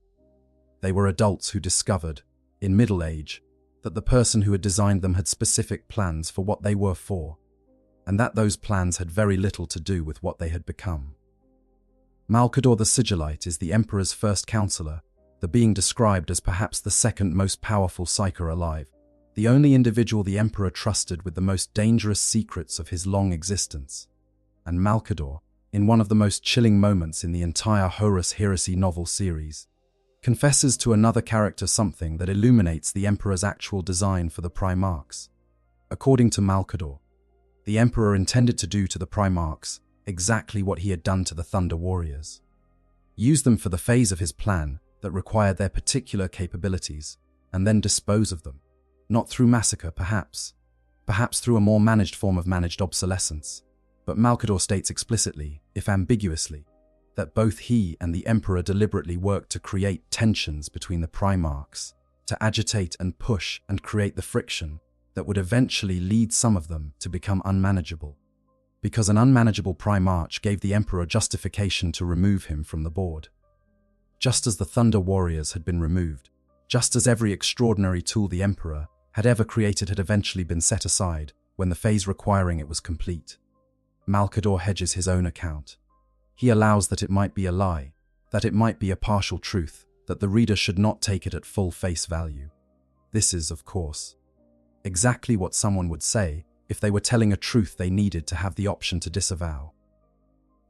They were adults who discovered, in middle age, that the person who had designed them had specific plans for what they were for, and that those plans had very little to do with what they had become. Malcador the Sigillite is the Emperor's first counselor, the being described as perhaps the second most powerful psyker alive, the only individual the Emperor trusted with the most dangerous secrets of his long existence. And Malcador, in one of the most chilling moments in the entire Horus Heresy novel series, confesses to another character something that illuminates the Emperor's actual design for the Primarchs. According to Malcador, the Emperor intended to do to the Primarchs exactly what he had done to the Thunder Warriors. Use them for the phase of his plan that required their particular capabilities, and then dispose of them. Not through massacre, perhaps through a more managed form of managed obsolescence. But Malcador states explicitly, if ambiguously, that both he and the Emperor deliberately worked to create tensions between the Primarchs, to agitate and push and create the friction that would eventually lead some of them to become unmanageable. Because an unmanageable Primarch gave the Emperor justification to remove him from the board. Just as the Thunder Warriors had been removed, just as every extraordinary tool the Emperor had ever created had eventually been set aside when the phase requiring it was complete. Malcador hedges his own account. He allows that it might be a lie, that it might be a partial truth, that the reader should not take it at full face value. This is, of course, exactly what someone would say if they were telling a truth they needed to have the option to disavow.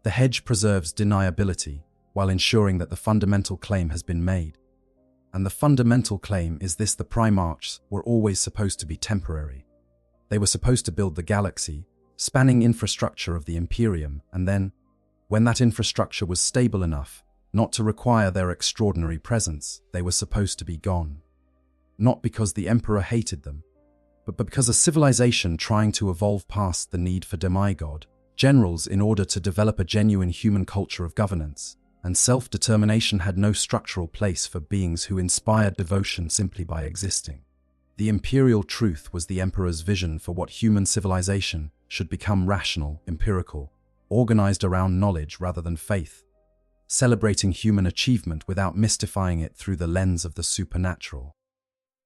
The hedge preserves deniability while ensuring that the fundamental claim has been made. And the fundamental claim is this: the Primarchs were always supposed to be temporary. They were supposed to build the galaxy, spanning infrastructure of the Imperium, and then, when that infrastructure was stable enough not to require their extraordinary presence, they were supposed to be gone. Not because the Emperor hated them, but because a civilization trying to evolve past the need for demigod, generals in order to develop a genuine human culture of governance, and self-determination had no structural place for beings who inspired devotion simply by existing. The imperial truth was the Emperor's vision for what human civilization should become: rational, empirical, organized around knowledge rather than faith, celebrating human achievement without mystifying it through the lens of the supernatural.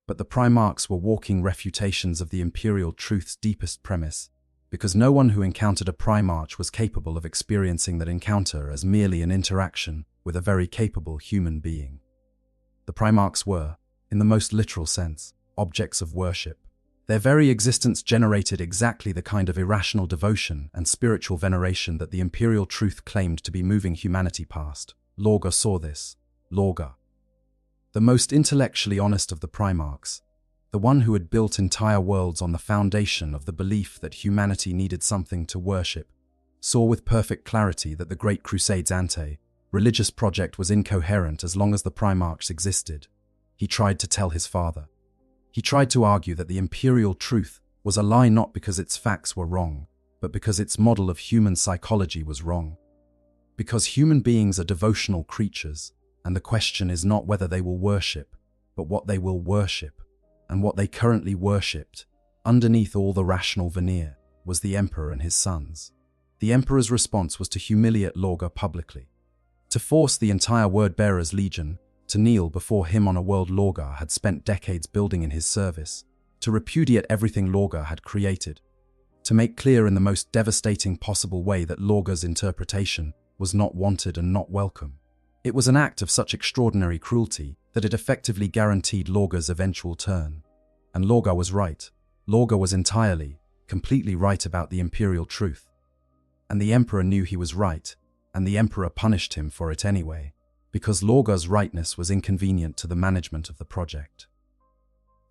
But the Primarchs were walking refutations of the imperial truth's deepest premise, because no one who encountered a Primarch was capable of experiencing that encounter as merely an interaction with a very capable human being. The Primarchs were, in the most literal sense, objects of worship. Their very existence generated exactly the kind of irrational devotion and spiritual veneration that the imperial truth claimed to be moving humanity past. Lorga saw this. Lorga, the most intellectually honest of the Primarchs, the one who had built entire worlds on the foundation of the belief that humanity needed something to worship, saw with perfect clarity that the Great Crusade's religious project was incoherent as long as the Primarchs existed. He tried to tell his father. He tried to argue that the imperial truth was a lie not because its facts were wrong, but because its model of human psychology was wrong. Because human beings are devotional creatures, and the question is not whether they will worship, but what they will worship, and what they currently worshipped, underneath all the rational veneer, was the emperor and his sons. The emperor's response was to humiliate Lorga publicly, to force the entire Word-Bearer's legion to kneel before him on a world Lorga had spent decades building in his service, to repudiate everything Lorga had created, to make clear in the most devastating possible way that Lorga's interpretation was not wanted and not welcome. It was an act of such extraordinary cruelty that it effectively guaranteed Lorga's eventual turn. And Lorga was right. Lorga was entirely, completely right about the imperial truth. And the emperor knew he was right, and the emperor punished him for it anyway, because Lorga's rightness was inconvenient to the management of the project.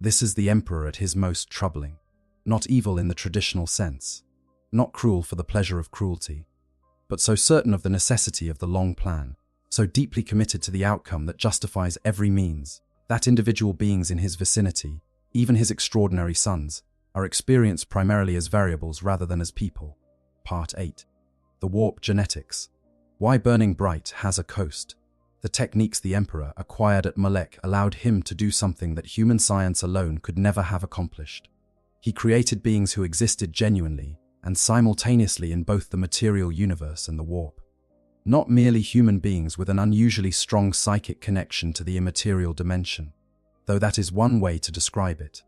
This is the emperor at his most troubling, not evil in the traditional sense, not cruel for the pleasure of cruelty, but so certain of the necessity of the long plan, so deeply committed to the outcome that justifies every means, that individual beings in his vicinity, even his extraordinary sons, are experienced primarily as variables rather than as people. Part 8. The warp genetics. Why Burning Bright has a coast. The techniques the emperor acquired at Malek allowed him to do something that human science alone could never have accomplished. He created beings who existed genuinely and simultaneously in both the material universe and the warp. Not merely human beings with an unusually strong psychic connection to the immaterial dimension, though that is one way to describe it.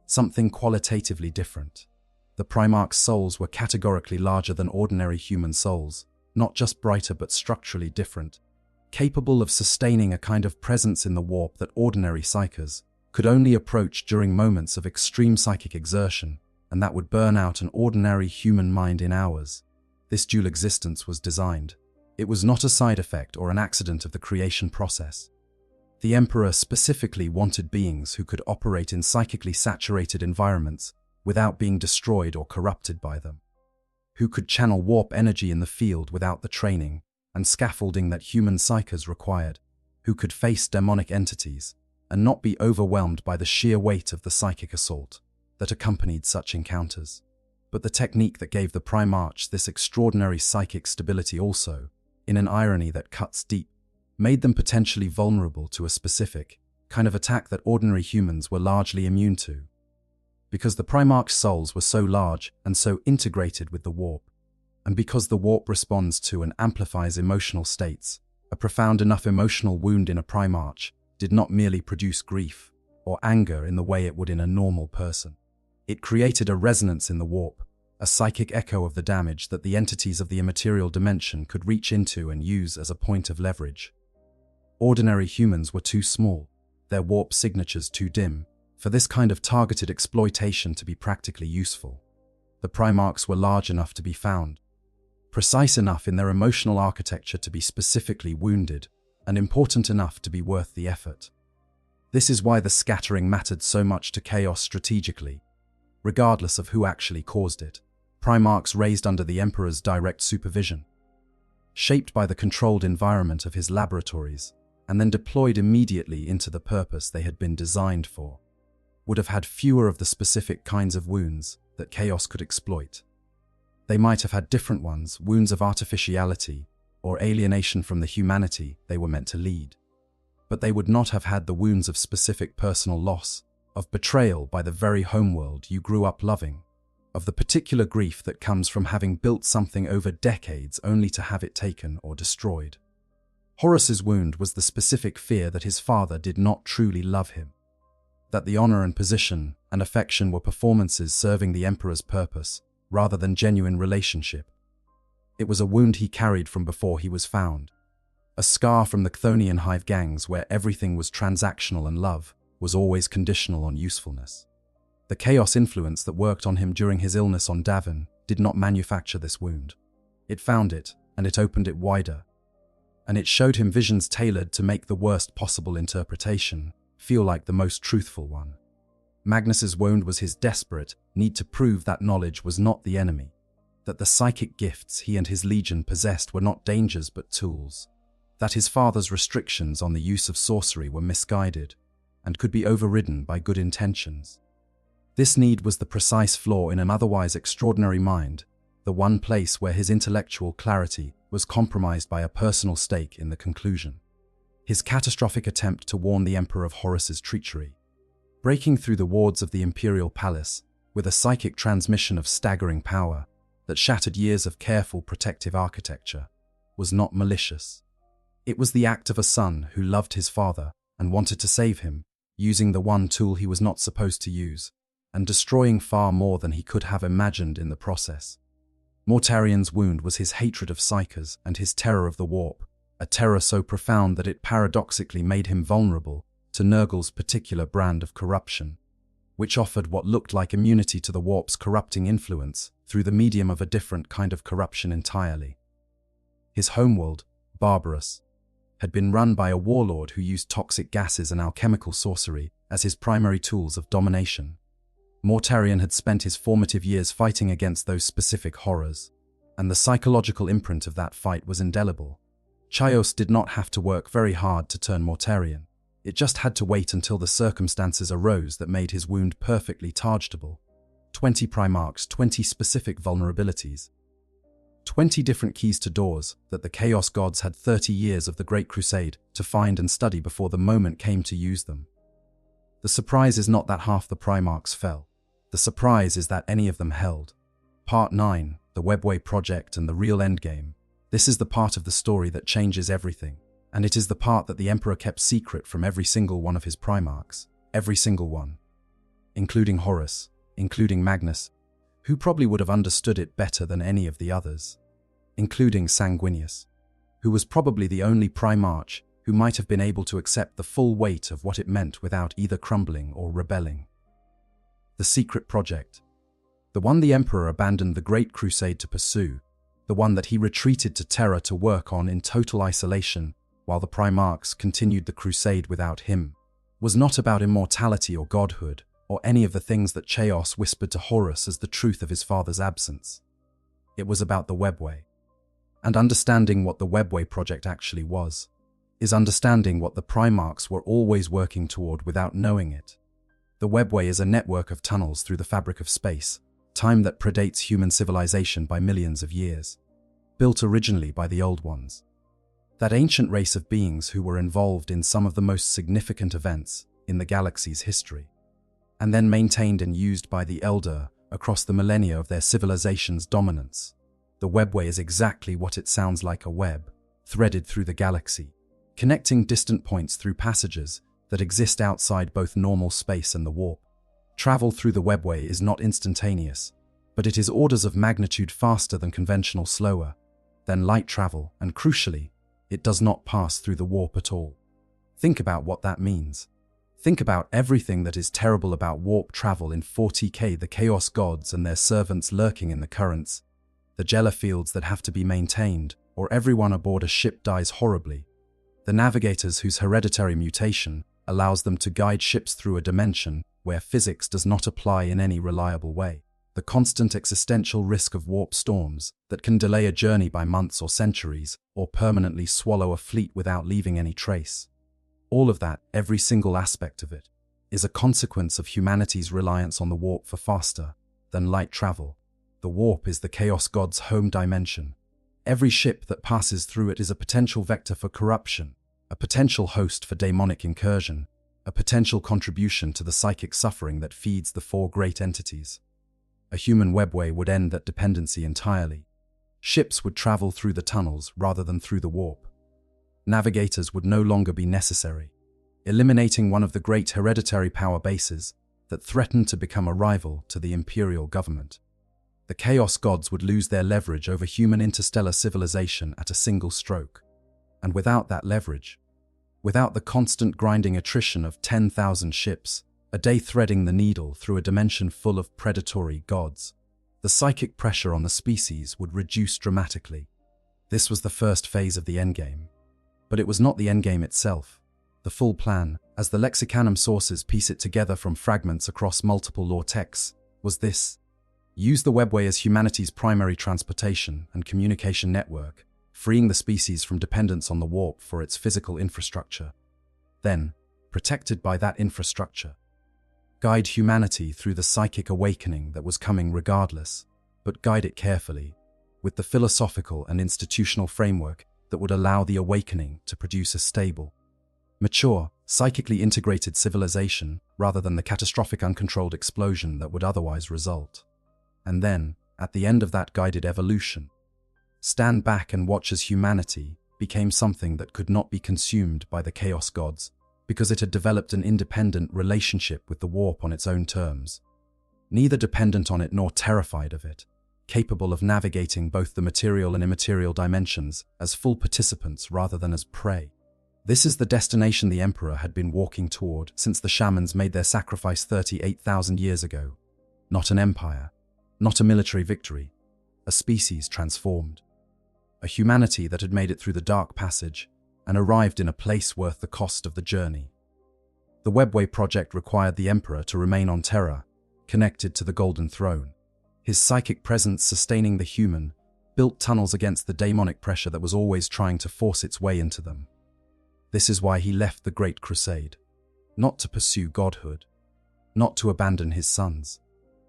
Something qualitatively different. The Primarchs' souls were categorically larger than ordinary human souls, not just brighter but structurally different, capable of sustaining a kind of presence in the warp that ordinary psychers could only approach during moments of extreme psychic exertion, and that would burn out an ordinary human mind in hours. This dual existence was designed. It was not a side effect or an accident of the creation process. The emperor specifically wanted beings who could operate in psychically saturated environments without being destroyed or corrupted by them, who could channel warp energy in the field without the training and scaffolding that human psychers required, who could face demonic entities and not be overwhelmed by the sheer weight of the psychic assault that accompanied such encounters. But the technique that gave the Primarchs this extraordinary psychic stability also, in an irony that cuts deep, made them potentially vulnerable to a specific kind of attack that ordinary humans were largely immune to. Because the Primarchs' souls were so large and so integrated with the warp, and because the warp responds to and amplifies emotional states, a profound enough emotional wound in a Primarch did not merely produce grief or anger in the way it would in a normal person. It created a resonance in the warp, a psychic echo of the damage that the entities of the immaterial dimension could reach into and use as a point of leverage. Ordinary humans were too small, their warp signatures too dim, for this kind of targeted exploitation to be practically useful. The Primarchs were large enough to be found, precise enough in their emotional architecture to be specifically wounded, and important enough to be worth the effort. This is why the scattering mattered so much to Chaos strategically, regardless of who actually caused it. Primarchs raised under the Emperor's direct supervision, shaped by the controlled environment of his laboratories, and then deployed immediately into the purpose they had been designed for, would have had fewer of the specific kinds of wounds that Chaos could exploit. They might have had different ones, wounds of artificiality or alienation from the humanity they were meant to lead. But they would not have had the wounds of specific personal loss, of betrayal by the very homeworld you grew up loving, of the particular grief that comes from having built something over decades only to have it taken or destroyed. Horus's wound was the specific fear that his father did not truly love him, that the honor and position and affection were performances serving the Emperor's purpose rather than genuine relationship. It was a wound he carried from before he was found, a scar from the Chthonian hive gangs where everything was transactional and love was always conditional on usefulness. The chaos influence that worked on him during his illness on Davin did not manufacture this wound. It found it, and it opened it wider, and it showed him visions tailored to make the worst possible interpretation feel like the most truthful one. Magnus's wound was his desperate need to prove that knowledge was not the enemy, that the psychic gifts he and his legion possessed were not dangers but tools, that his father's restrictions on the use of sorcery were misguided and could be overridden by good intentions. This need was the precise flaw in an otherwise extraordinary mind, the one place where his intellectual clarity was compromised by a personal stake in the conclusion. His catastrophic attempt to warn the Emperor of Horus's treachery. Breaking through the wards of the Imperial Palace with a psychic transmission of staggering power that shattered years of careful protective architecture was not malicious. It was the act of a son who loved his father and wanted to save him, using the one tool he was not supposed to use, and destroying far more than he could have imagined in the process. Mortarion's wound was his hatred of psychers and his terror of the warp, a terror so profound that it paradoxically made him vulnerable to Nurgle's particular brand of corruption, which offered what looked like immunity to the warp's corrupting influence through the medium of a different kind of corruption entirely. His homeworld, Barbarous, had been run by a warlord who used toxic gases and alchemical sorcery as his primary tools of domination. Mortarion had spent his formative years fighting against those specific horrors, and the psychological imprint of that fight was indelible. Chios did not have to work very hard to turn Mortarion. It just had to wait until the circumstances arose that made his wound perfectly targetable. 20 Primarchs, 20 specific vulnerabilities. 20 different keys to doors that the Chaos Gods had 30 years of the Great Crusade to find and study before the moment came to use them. The surprise is not that half the Primarchs fell. The surprise is that any of them held. Part 9, the Webway Project and the real endgame. This is the part of the story that changes everything, and it is the part that the Emperor kept secret from every single one of his Primarchs. Every single one. Including Horus, including Magnus, who probably would have understood it better than any of the others. Including Sanguinius, who was probably the only Primarch who might have been able to accept the full weight of what it meant without either crumbling or rebelling. The secret project. The one the Emperor abandoned the Great Crusade to pursue, the one that he retreated to Terra to work on in total isolation while the Primarchs continued the crusade without him, was not about immortality or godhood, or any of the things that Chaos whispered to Horus as the truth of his father's absence. It was about the Webway. And understanding what the Webway project actually was, is understanding what the Primarchs were always working toward without knowing it. The Webway is a network of tunnels through the fabric of space, time that predates human civilization by millions of years, built originally by the Old Ones. That ancient race of beings who were involved in some of the most significant events in the galaxy's history, and then maintained and used by the Elder across the millennia of their civilization's dominance. The Webway is exactly what it sounds like, a web, threaded through the galaxy, connecting distant points through passages that exist outside both normal space and the warp. Travel through the Webway is not instantaneous, but it is orders of magnitude faster than conventional slower, than light travel, and crucially, it does not pass through the warp at all. Think about what that means. Think about everything that is terrible about warp travel in 40K, the Chaos Gods and their servants lurking in the currents, the Jellifields that have to be maintained, or everyone aboard a ship dies horribly, the navigators whose hereditary mutation allows them to guide ships through a dimension where physics does not apply in any reliable way, the constant existential risk of warp storms that can delay a journey by months or centuries, or permanently swallow a fleet without leaving any trace. All of that, every single aspect of it, is a consequence of humanity's reliance on the warp for faster than light travel. The warp is the Chaos God's home dimension. Every ship that passes through it is a potential vector for corruption, a potential host for demonic incursion, a potential contribution to the psychic suffering that feeds the four great entities. A human webway would end that dependency entirely. Ships would travel through the tunnels rather than through the warp. Navigators would no longer be necessary, eliminating one of the great hereditary power bases that threatened to become a rival to the Imperial government. The Chaos Gods would lose their leverage over human interstellar civilization at a single stroke. And without that leverage, without the constant grinding attrition of 10,000 ships, a day threading the needle through a dimension full of predatory gods, the psychic pressure on the species would reduce dramatically. This was the first phase of the endgame. But it was not the endgame itself. The full plan, as the Lexicanum sources piece it together from fragments across multiple lore texts, was this: use the webway as humanity's primary transportation and communication network, freeing the species from dependence on the warp for its physical infrastructure. Then, protected by that infrastructure, guide humanity through the psychic awakening that was coming regardless, but guide it carefully, with the philosophical and institutional framework that would allow the awakening to produce a stable, mature, psychically integrated civilization rather than the catastrophic uncontrolled explosion that would otherwise result. And then, at the end of that guided evolution, stand back and watch as humanity became something that could not be consumed by the chaos gods because it had developed an independent relationship with the warp on its own terms, neither dependent on it nor terrified of it, capable of navigating both the material and immaterial dimensions as full participants rather than as prey. This is the destination the Emperor had been walking toward since the shamans made their sacrifice 38,000 years ago. Not an empire, not a military victory, a species transformed. A humanity that had made it through the dark passage and arrived in a place worth the cost of the journey. The Webway project required the Emperor to remain on Terra, connected to the Golden Throne. His psychic presence sustaining the human, built tunnels against the daemonic pressure that was always trying to force its way into them. This is why he left the Great Crusade, not to pursue godhood, not to abandon his sons,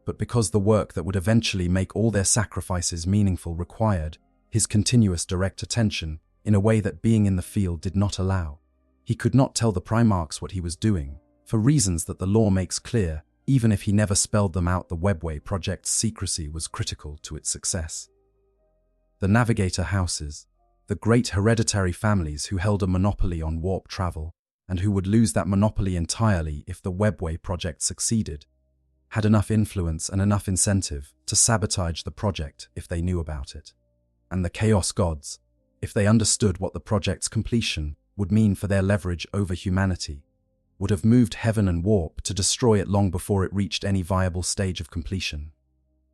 but because the work that would eventually make all their sacrifices meaningful required his continuous direct attention in a way that being in the field did not allow. He could not tell the Primarchs what he was doing, for reasons that the law makes clear. Even if he never spelled them out, the Webway project's secrecy was critical to its success. The Navigator houses, the great hereditary families who held a monopoly on warp travel, and who would lose that monopoly entirely if the Webway project succeeded, had enough influence and enough incentive to sabotage the project if they knew about it. And the Chaos Gods, if they understood what the project's completion would mean for their leverage over humanity, would have moved heaven and warp to destroy it long before it reached any viable stage of completion.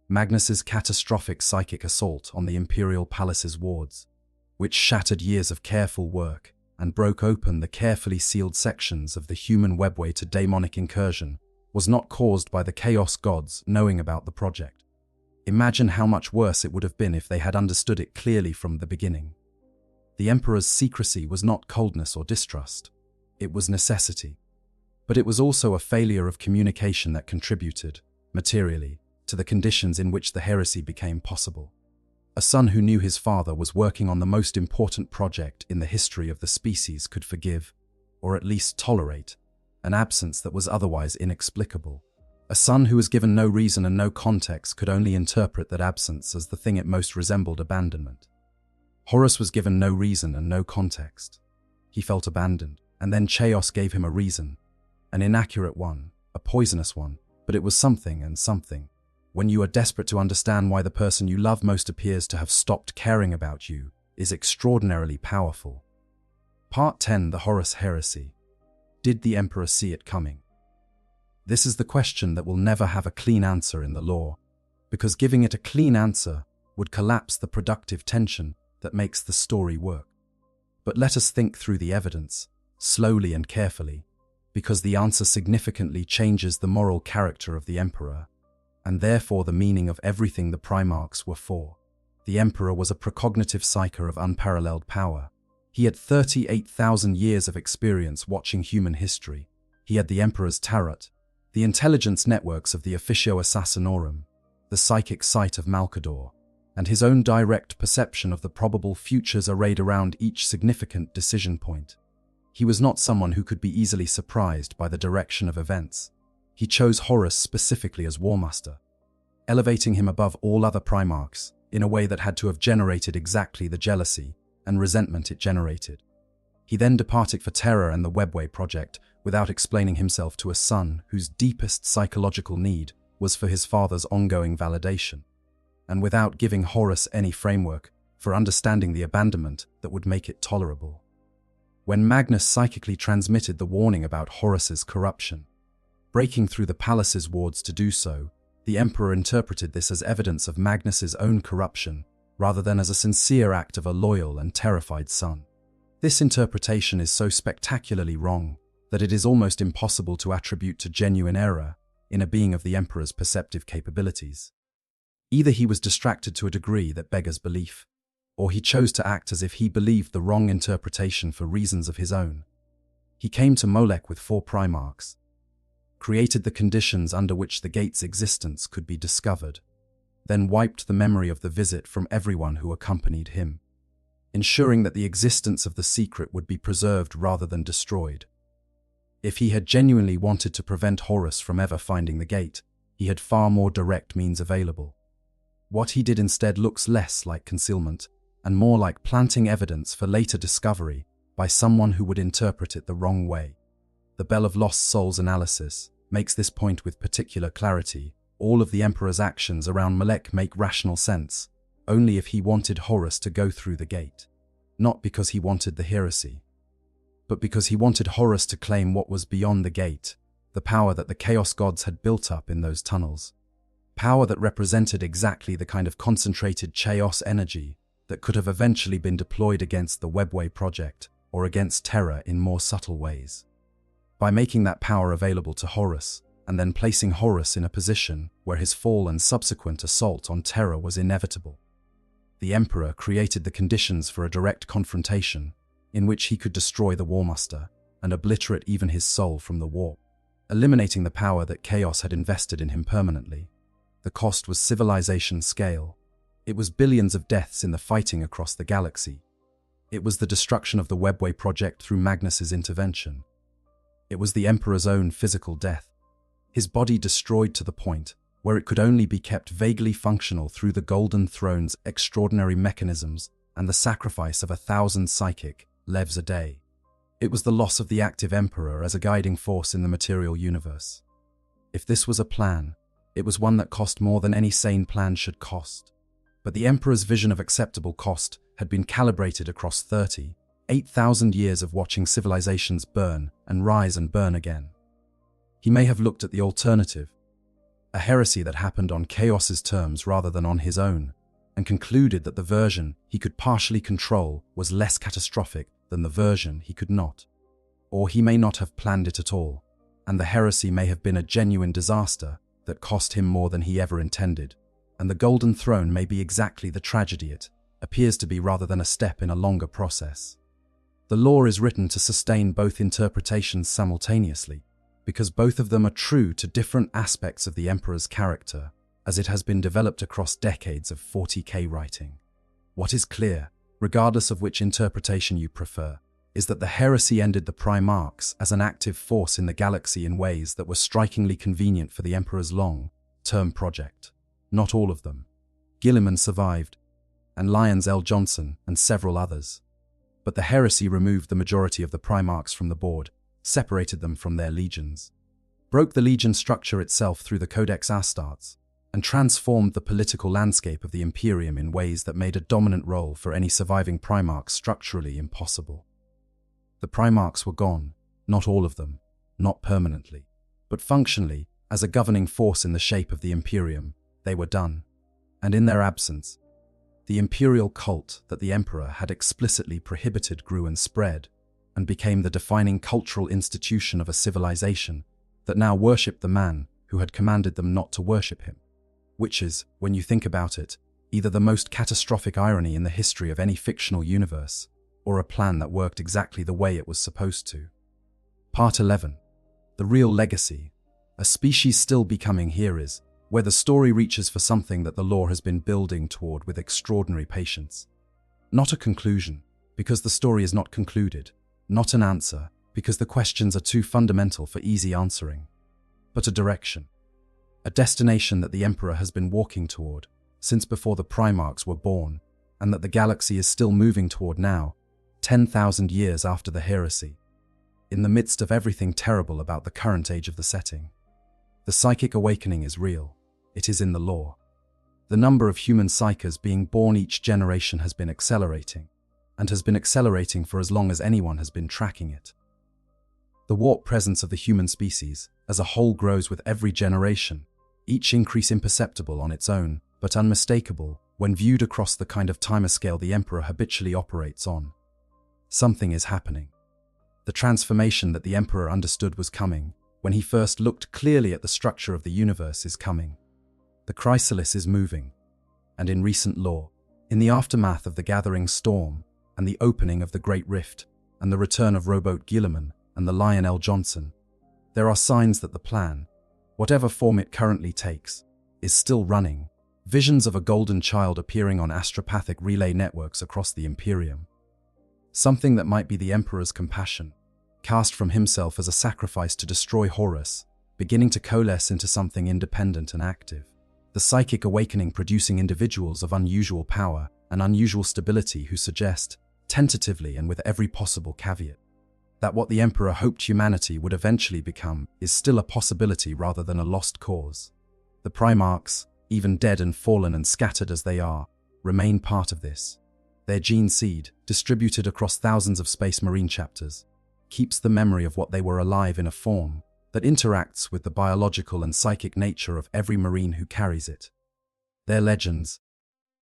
Magnus's catastrophic psychic assault on the Imperial Palace's wards, which shattered years of careful work and broke open the carefully sealed sections of the human webway to daemonic incursion, was not caused by the Chaos Gods knowing about the project. Imagine how much worse it would have been if they had understood it clearly from the beginning. The Emperor's secrecy was not coldness or distrust. It was necessity. But it was also a failure of communication that contributed, materially, to the conditions in which the heresy became possible. A son who knew his father was working on the most important project in the history of the species could forgive, or at least tolerate, an absence that was otherwise inexplicable. A son who was given no reason and no context could only interpret that absence as the thing it most resembled abandonment. Horus was given no reason and no context. He felt abandoned, and then Chaos gave him a reason. An inaccurate one, a poisonous one, but it was something and something. When you are desperate to understand why the person you love most appears to have stopped caring about you, is extraordinarily powerful. Part 10: The Horus Heresy. Did the Emperor see it coming? This is the question that will never have a clean answer in the lore, because giving it a clean answer would collapse the productive tension that makes the story work. But let us think through the evidence, slowly and carefully, because the answer significantly changes the moral character of the Emperor, and therefore the meaning of everything the Primarchs were for. The Emperor was a precognitive psyker of unparalleled power. He had 38,000 years of experience watching human history. He had the Emperor's tarot, the intelligence networks of the Officio Assassinorum, the psychic sight of Malcador, and his own direct perception of the probable futures arrayed around each significant decision point. He was not someone who could be easily surprised by the direction of events. He chose Horus specifically as Warmaster, elevating him above all other Primarchs in a way that had to have generated exactly the jealousy and resentment it generated. He then departed for Terra and the Webway project without explaining himself to a son whose deepest psychological need was for his father's ongoing validation, and without giving Horus any framework for understanding the abandonment that would make it tolerable. When Magnus psychically transmitted the warning about Horus's corruption, breaking through the palace's wards to do so, the Emperor interpreted this as evidence of Magnus's own corruption, rather than as a sincere act of a loyal and terrified son. This interpretation is so spectacularly wrong that it is almost impossible to attribute to genuine error in a being of the Emperor's perceptive capabilities. Either he was distracted to a degree that beggars belief, or he chose to act as if he believed the wrong interpretation for reasons of his own. He came to Molech with 4 Primarchs, created the conditions under which the gate's existence could be discovered, then wiped the memory of the visit from everyone who accompanied him, ensuring that the existence of the secret would be preserved rather than destroyed. If he had genuinely wanted to prevent Horus from ever finding the gate, he had far more direct means available. What he did instead looks less like concealment and more like planting evidence for later discovery by someone who would interpret it the wrong way. The Bell of Lost Souls analysis makes this point with particular clarity. All of the Emperor's actions around Malek make rational sense, only if he wanted Horus to go through the gate. Not because he wanted the heresy, but because he wanted Horus to claim what was beyond the gate, the power that the Chaos Gods had built up in those tunnels. Power that represented exactly the kind of concentrated chaos energy that could have eventually been deployed against the Webway project or against Terra in more subtle ways. By making that power available to Horus, and then placing Horus in a position where his fall and subsequent assault on Terra was inevitable, the Emperor created the conditions for a direct confrontation in which he could destroy the Warmaster and obliterate even his soul from the warp, eliminating the power that Chaos had invested in him permanently. The cost was civilization scale. It was billions of deaths in the fighting across the galaxy. It was the destruction of the Webway project through Magnus's intervention. It was the Emperor's own physical death, his body destroyed to the point where it could only be kept vaguely functional through the Golden Throne's extraordinary mechanisms and the sacrifice of 1,000 psychic levs a day. It was the loss of the active Emperor as a guiding force in the material universe. If this was a plan, it was one that cost more than any sane plan should cost. But the Emperor's vision of acceptable cost had been calibrated across 8,000 years of watching civilizations burn and rise and burn again. He may have looked at the alternative, a heresy that happened on Chaos's terms rather than on his own, and concluded that the version he could partially control was less catastrophic than the version he could not. Or he may not have planned it at all, and the heresy may have been a genuine disaster that cost him more than he ever intended, and the Golden Throne may be exactly the tragedy it appears to be rather than a step in a longer process. The lore is written to sustain both interpretations simultaneously, because both of them are true to different aspects of the Emperor's character, as it has been developed across decades of 40K writing. What is clear, regardless of which interpretation you prefer, is that the heresy ended the Primarchs as an active force in the galaxy in ways that were strikingly convenient for the Emperor's long-term project. Not all of them. Gilliman survived, and Lyons L. Johnson and several others. But the heresy removed the majority of the Primarchs from the board, separated them from their legions, broke the legion structure itself through the Codex Astartes, and transformed the political landscape of the Imperium in ways that made a dominant role for any surviving Primarchs structurally impossible. The Primarchs were gone, not all of them, not permanently, but functionally, as a governing force in the shape of the Imperium, they were done. And in their absence, the imperial cult that the Emperor had explicitly prohibited grew and spread, and became the defining cultural institution of a civilization that now worshipped the man who had commanded them not to worship him. Which is, when you think about it, either the most catastrophic irony in the history of any fictional universe, or a plan that worked exactly the way it was supposed to. Part 11. The Real Legacy. A species still becoming here is, where the story reaches for something that the lore has been building toward with extraordinary patience. Not a conclusion, because the story is not concluded. Not an answer, because the questions are too fundamental for easy answering. But a direction. A destination that the Emperor has been walking toward since before the Primarchs were born, and that the galaxy is still moving toward now, 10,000 years after the heresy, in the midst of everything terrible about the current age of the setting. The psychic awakening is real. It is in the lore. The number of human psychers being born each generation has been accelerating, and has been accelerating for as long as anyone has been tracking it. The warp presence of the human species as a whole grows with every generation, each increase imperceptible on its own, but unmistakable when viewed across the kind of timescale the Emperor habitually operates on. Something is happening. The transformation that the Emperor understood was coming, when he first looked clearly at the structure of the universe, is coming. The chrysalis is moving, and in recent lore, in the aftermath of the gathering storm, and the opening of the Great Rift, and the return of rowboat Gilliman and the Lion L. Johnson, there are signs that the plan, whatever form it currently takes, is still running, Visions of a golden child appearing on astropathic relay networks across the Imperium. Something that might be the Emperor's compassion, cast from himself as a sacrifice to destroy Horus, beginning to coalesce into something independent and active. The psychic awakening producing individuals of unusual power and unusual stability who suggest, tentatively and with every possible caveat, that what the Emperor hoped humanity would eventually become is still a possibility rather than a lost cause. The Primarchs, even dead and fallen and scattered as they are, remain part of this. Their gene seed, distributed across thousands of Space Marine chapters, keeps the memory of what they were alive in a form that interacts with the biological and psychic nature of every Marine who carries it. Their legends,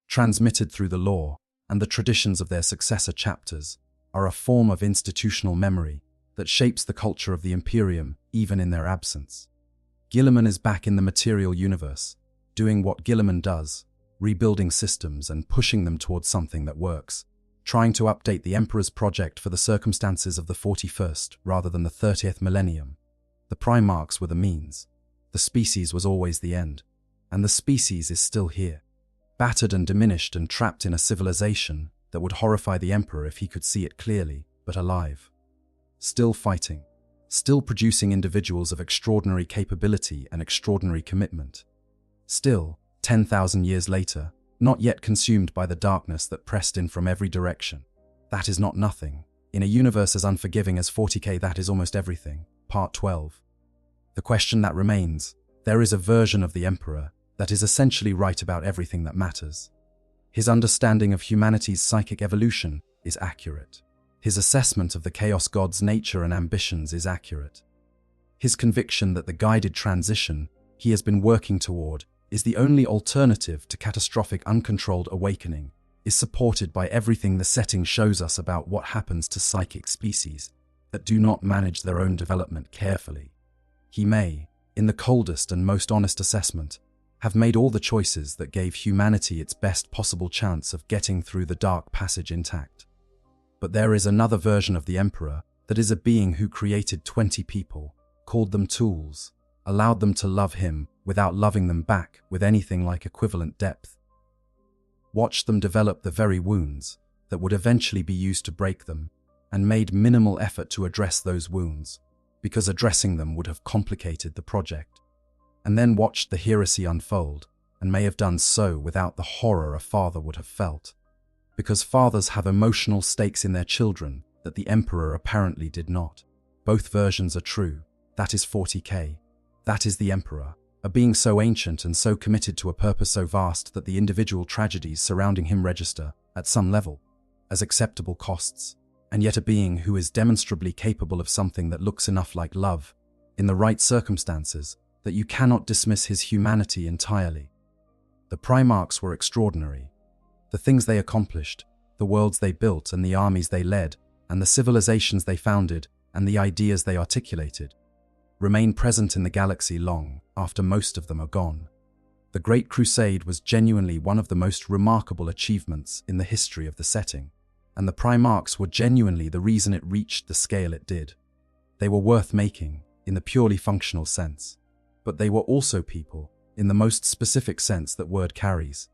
transmitted through the lore and the traditions of their successor chapters, are a form of institutional memory that shapes the culture of the Imperium even in their absence. Guilliman is back in the material universe, doing what Guilliman does, rebuilding systems and pushing them towards something that works, trying to update the Emperor's project for the circumstances of the 41st rather than the 30th millennium. The Primarchs were the means. The species was always the end. And the species is still here, battered and diminished and trapped in a civilization that would horrify the Emperor if he could see it clearly, but alive. Still fighting. Still producing individuals of extraordinary capability and extraordinary commitment. Still, 10,000 years later, not yet consumed by the darkness that pressed in from every direction. That is not nothing. In a universe as unforgiving as 40K, that is almost everything. Part 12. The question that remains: there is a version of the Emperor that is essentially right about everything that matters. His understanding of humanity's psychic evolution is accurate. His assessment of the Chaos God's nature and ambitions is accurate. His conviction that the guided transition he has been working toward is the only alternative to catastrophic uncontrolled awakening is supported by everything the setting shows us about what happens to psychic species that do not manage their own development carefully. He may, in the coldest and most honest assessment, have made all the choices that gave humanity its best possible chance of getting through the dark passage intact. But there is another version of the Emperor that is a being who created 20 people, called them tools, allowed them to love him without loving them back with anything like equivalent depth. Watched them develop the very wounds that would eventually be used to break them, and made minimal effort to address those wounds, because addressing them would have complicated the project. And then watched the heresy unfold, and may have done so without the horror a father would have felt. Because fathers have emotional stakes in their children that the Emperor apparently did not. Both versions are true. That is 40K. That is the Emperor, a being so ancient and so committed to a purpose so vast that the individual tragedies surrounding him register, at some level, as acceptable costs, and yet a being who is demonstrably capable of something that looks enough like love, in the right circumstances, that you cannot dismiss his humanity entirely. The Primarchs were extraordinary. The things they accomplished, the worlds they built and the armies they led, and the civilizations they founded and the ideas they articulated, remain present in the galaxy long after most of them are gone. The Great Crusade was genuinely one of the most remarkable achievements in the history of the setting, and the Primarchs were genuinely the reason it reached the scale it did. They were worth making, in the purely functional sense, but they were also people, in the most specific sense that word carries.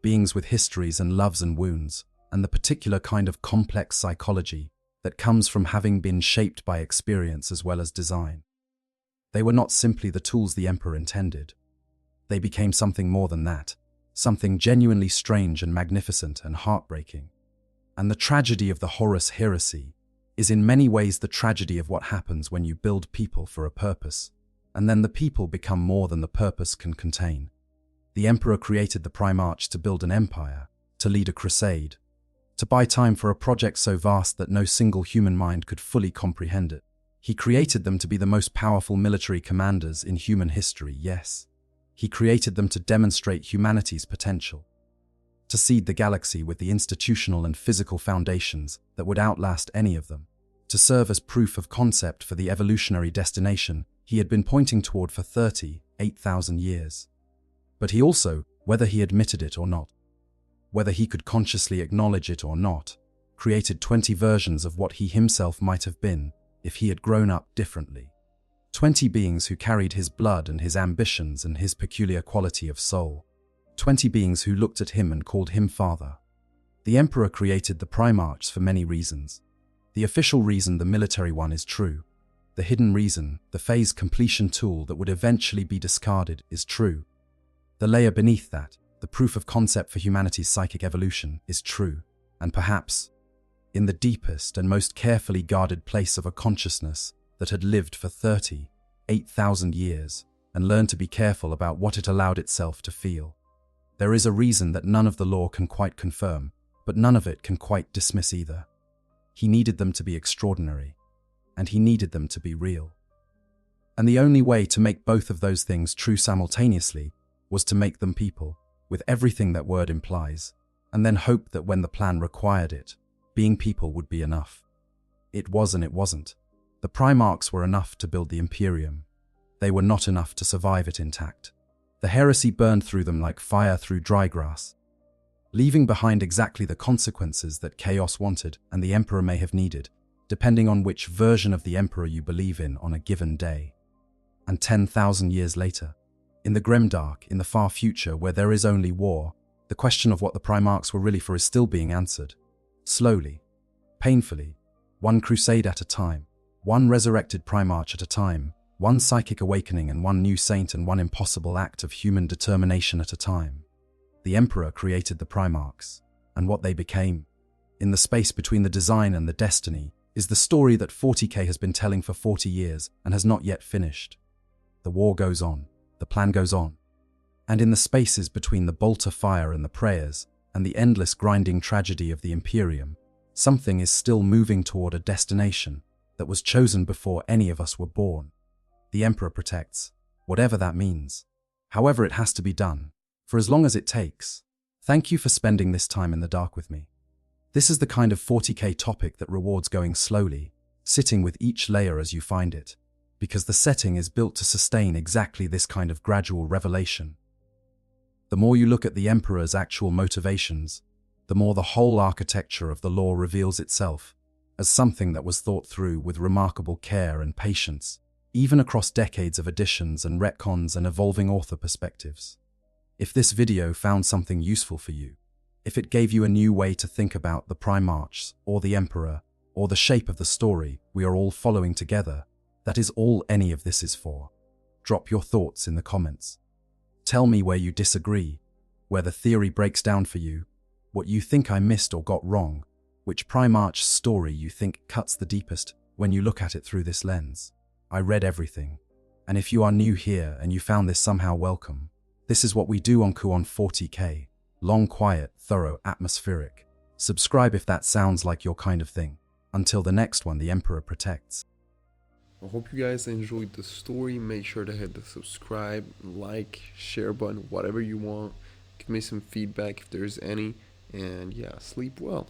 Beings with histories and loves and wounds, and the particular kind of complex psychology that comes from having been shaped by experience as well as design. They were not simply the tools the Emperor intended. They became something more than that, something genuinely strange and magnificent and heartbreaking. And the tragedy of the Horus heresy is in many ways the tragedy of what happens when you build people for a purpose, and then the people become more than the purpose can contain. The Emperor created the Primarchs to build an empire, to lead a crusade, to buy time for a project so vast that no single human mind could fully comprehend it. He created them to be the most powerful military commanders in human history, yes. He created them to demonstrate humanity's potential, to seed the galaxy with the institutional and physical foundations that would outlast any of them, to serve as proof of concept for the evolutionary destination he had been pointing toward for 38,000 years. But he also, whether he admitted it or not, whether he could consciously acknowledge it or not, created 20 versions of what he himself might have been if he had grown up differently. 20 beings who carried his blood and his ambitions and his peculiar quality of soul. 20 beings who looked at him and called him father. The Emperor created the Primarchs for many reasons. The official reason, the military one, is true. The hidden reason, the phase completion tool that would eventually be discarded, is true. The layer beneath that, the proof of concept for humanity's psychic evolution, is true. And perhaps, in the deepest and most carefully guarded place of a consciousness that had lived for 38,000 years and learned to be careful about what it allowed itself to feel, there is a reason that none of the law can quite confirm, but none of it can quite dismiss either. He needed them to be extraordinary, and he needed them to be real. And the only way to make both of those things true simultaneously was to make them people, with everything that word implies, and then hope that when the plan required it, being people would be enough. It was and it wasn't. The Primarchs were enough to build the Imperium. They were not enough to survive it intact. The heresy burned through them like fire through dry grass, leaving behind exactly the consequences that chaos wanted and the Emperor may have needed, depending on which version of the Emperor you believe in on a given day. And 10,000 years later, in the grimdark, in the far future where there is only war, the question of what the Primarchs were really for is still being answered. Slowly, painfully, one crusade at a time, one resurrected Primarch at a time, one psychic awakening and one new saint and one impossible act of human determination at a time. The Emperor created the Primarchs, and what they became, in the space between the design and the destiny, is the story that 40K has been telling for 40 years and has not yet finished. The war goes on, the plan goes on, and in the spaces between the bolt of fire and the prayers and the endless grinding tragedy of the Imperium, something is still moving toward a destination that was chosen before any of us were born. The Emperor protects, whatever that means, however it has to be done, for as long as it takes. Thank you for spending this time in the dark with me. This is the kind of 40K topic that rewards going slowly, sitting with each layer as you find it, because the setting is built to sustain exactly this kind of gradual revelation. The more you look at the Emperor's actual motivations, the more the whole architecture of the law reveals itself as something that was thought through with remarkable care and patience, even across decades of additions and retcons and evolving author perspectives. If this video found something useful for you, if it gave you a new way to think about the Primarchs or the Emperor or the shape of the story we are all following together, that is all any of this is for. Drop your thoughts in the comments. Tell me where you disagree, where the theory breaks down for you, what you think I missed or got wrong, which Primarch story you think cuts the deepest when you look at it through this lens. I read everything, and if you are new here and you found this somehow welcome, this is what we do on Warhammer 40K. Long, quiet, thorough, atmospheric. Subscribe if that sounds like your kind of thing. Until the next one, the Emperor protects. I hope you guys enjoyed the story. Make sure to hit the subscribe, like, share button, whatever you want. Give me some feedback if there's any. And yeah, sleep well.